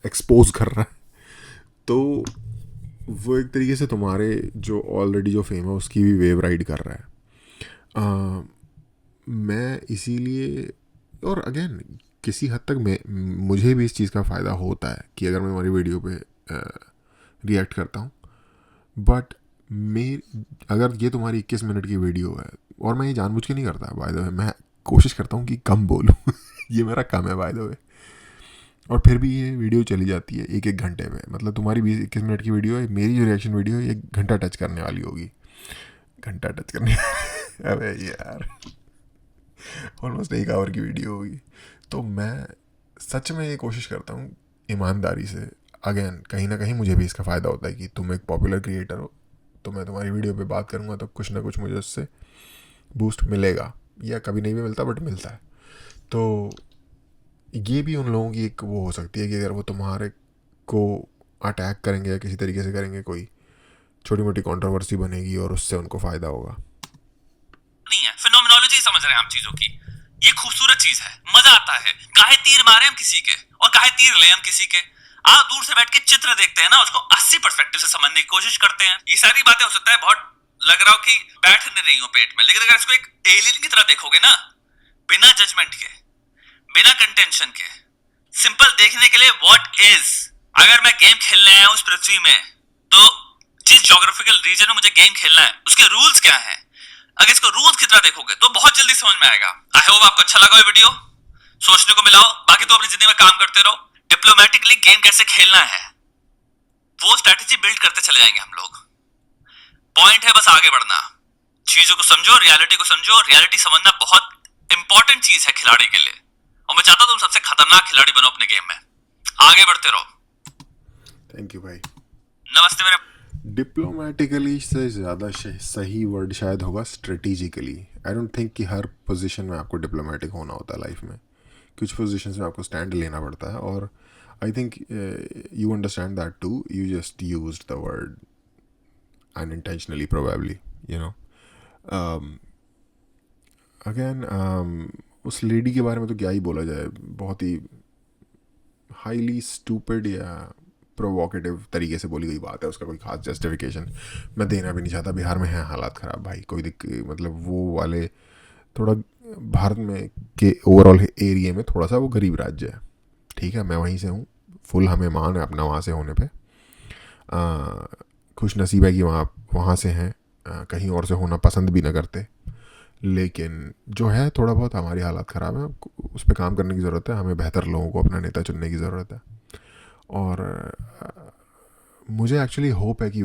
एक्सपोज कर रहा है, तो वो एक तरीके से तुम्हारे जो ऑलरेडी जो फेम है उसकी भी वेव राइड कर रहा है। मैं इसीलिए, और अगेन किसी हद तक मुझे भी इस चीज़ का फ़ायदा होता है कि अगर मैं हमारी वीडियो पे रिएक्ट करता हूँ, बट अगर ये तुम्हारी 21 मिनट की वीडियो है, और मैं ये जानबूझ के नहीं करता बाय द वे, मैं कोशिश करता हूँ कि कम बोलूँ ये मेरा कम है बाय द वे, और फिर भी ये वीडियो चली जाती है 1-1 घंटे में। मतलब तुम्हारी 21 मिनट की वीडियो है, मेरी जो रिएक्शन वीडियो है 1 घंटा टच करने वाली होगी, घंटा टच करने अबे यार ऑलमोस्ट 1 आवर की वीडियो होगी। तो मैं सच में ये कोशिश करता हूँ ईमानदारी से, अगेन कहीं ना कहीं मुझे भी इसका फ़ायदा होता है कि तुम एक पॉपुलर क्रिएटर हो, तो मैं तुम्हारी वीडियो पे बात करूँगा तो कुछ ना कुछ मुझे उससे बूस्ट मिलेगा, या कभी नहीं भी मिलता बट मिलता है। तो ये भी उन लोगों की एक वो हो सकती है कि अगर वो तुम्हारे को अटैक करेंगे या किसी तरीके से करेंगे, कोई छोटी मोटी कंट्रोवर्सी बनेगी और उससे उनको फ़ायदा होगा। नहीं है, फिनोमिनोलॉजी समझ रहे हैं हम चीजों की, ये खूबसूरत चीज है, मजा आता है। काहे तीर मारे हम किसी के और काहे तीर ले हम किसी के, आप दूर से बैठ के चित्र देखते हैं ना, उसको 80 पर्सपेक्टिव से समझने की कोशिश करते हैं। ये सारी बातें हो सकता है बहुत लग रहा हो कि बैठ नहीं रही हो पेट में, लेकिन अगर इसको एक एलियन की तरह देखोगे ना, बिना जजमेंट के, बिना कंटेंशन के, सिंपल देखने के लिए व्हाट इज, अगर मैं गेम खेलने आया हूं उस पृथ्वी में, तो जिस ज्योग्राफिकल रीजन में मुझे गेम खेलना है उसके रूल्स क्या हैं, अगर इसको रूल्स की तरह देखोगे तो बहुत जल्दी समझ में आएगा। आई होप आपको अच्छा लगा ये वीडियो, सोचने को मिला हो। बाकी तो अपनी जिंदगी में काम करते रहो, डिप्लोमेटिकली गेम कैसे खेलना है वो स्ट्रेटेजी बिल्ड करते चले जाएंगे हम लोग। पॉइंट है बस आगे बढ़ना, चीजों को समझो, रियलिटी को समझो। रियलिटी समझना बहुत इंपॉर्टेंट चीज है खिलाड़ी के लिए, और मैं चाहता हूं तुम सबसे खतरनाक खिलाड़ी बनो अपने गेम में, आगे बढ़ते रहो। थैंक यू भाई। नमस्ते मेरे। डिप्लोमेटिकली से ज़्यादा सही वर्ड शायद होगा स्ट्रेटेजिकली, आई डोंट थिंक कि हर पोजीशन में आपको डिप्लोमेटिक होना होता है लाइफ में. कुछ पोजीशंस में आपको स्टैंड लेना पड़ता है, और I think you understand that too. You just used the word unintentionally probably, you know. Again उस लेडी के बारे में तो क्या ही बोला जाए, बहुत ही हाईली स्टूपिड या प्रोवोकेटिव तरीके से बोली गई बात है. उसका कोई खास जस्टिफिकेशन मैं देना भी नहीं चाहता. बिहार में है हालात ख़राब भाई, कोई मतलब वो वाले थोड़ा भारत में के ओवरऑल एरिया में थोड़ा सा वो गरीब राज्य है. ठीक है, मैं वहीं से हूँ, फुल हमें मान है अपना वहाँ से होने पे. खुश नसीब है कि वहाँ से हैं, कहीं और से होना पसंद भी ना करते. लेकिन जो है थोड़ा बहुत हमारी हालात ख़राब है, उस पर काम करने की ज़रूरत है. हमें बेहतर लोगों को अपना नेता चुनने की ज़रूरत है. और मुझे एक्चुअली होप है कि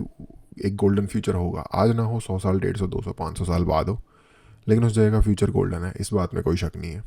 एक गोल्डन फ्यूचर होगा. आज ना हो, 100 साल, 150, 200, 500 साल बाद हो, लेकिन उस जगह का फ्यूचर गोल्डन है, इस बात में कोई शक नहीं है.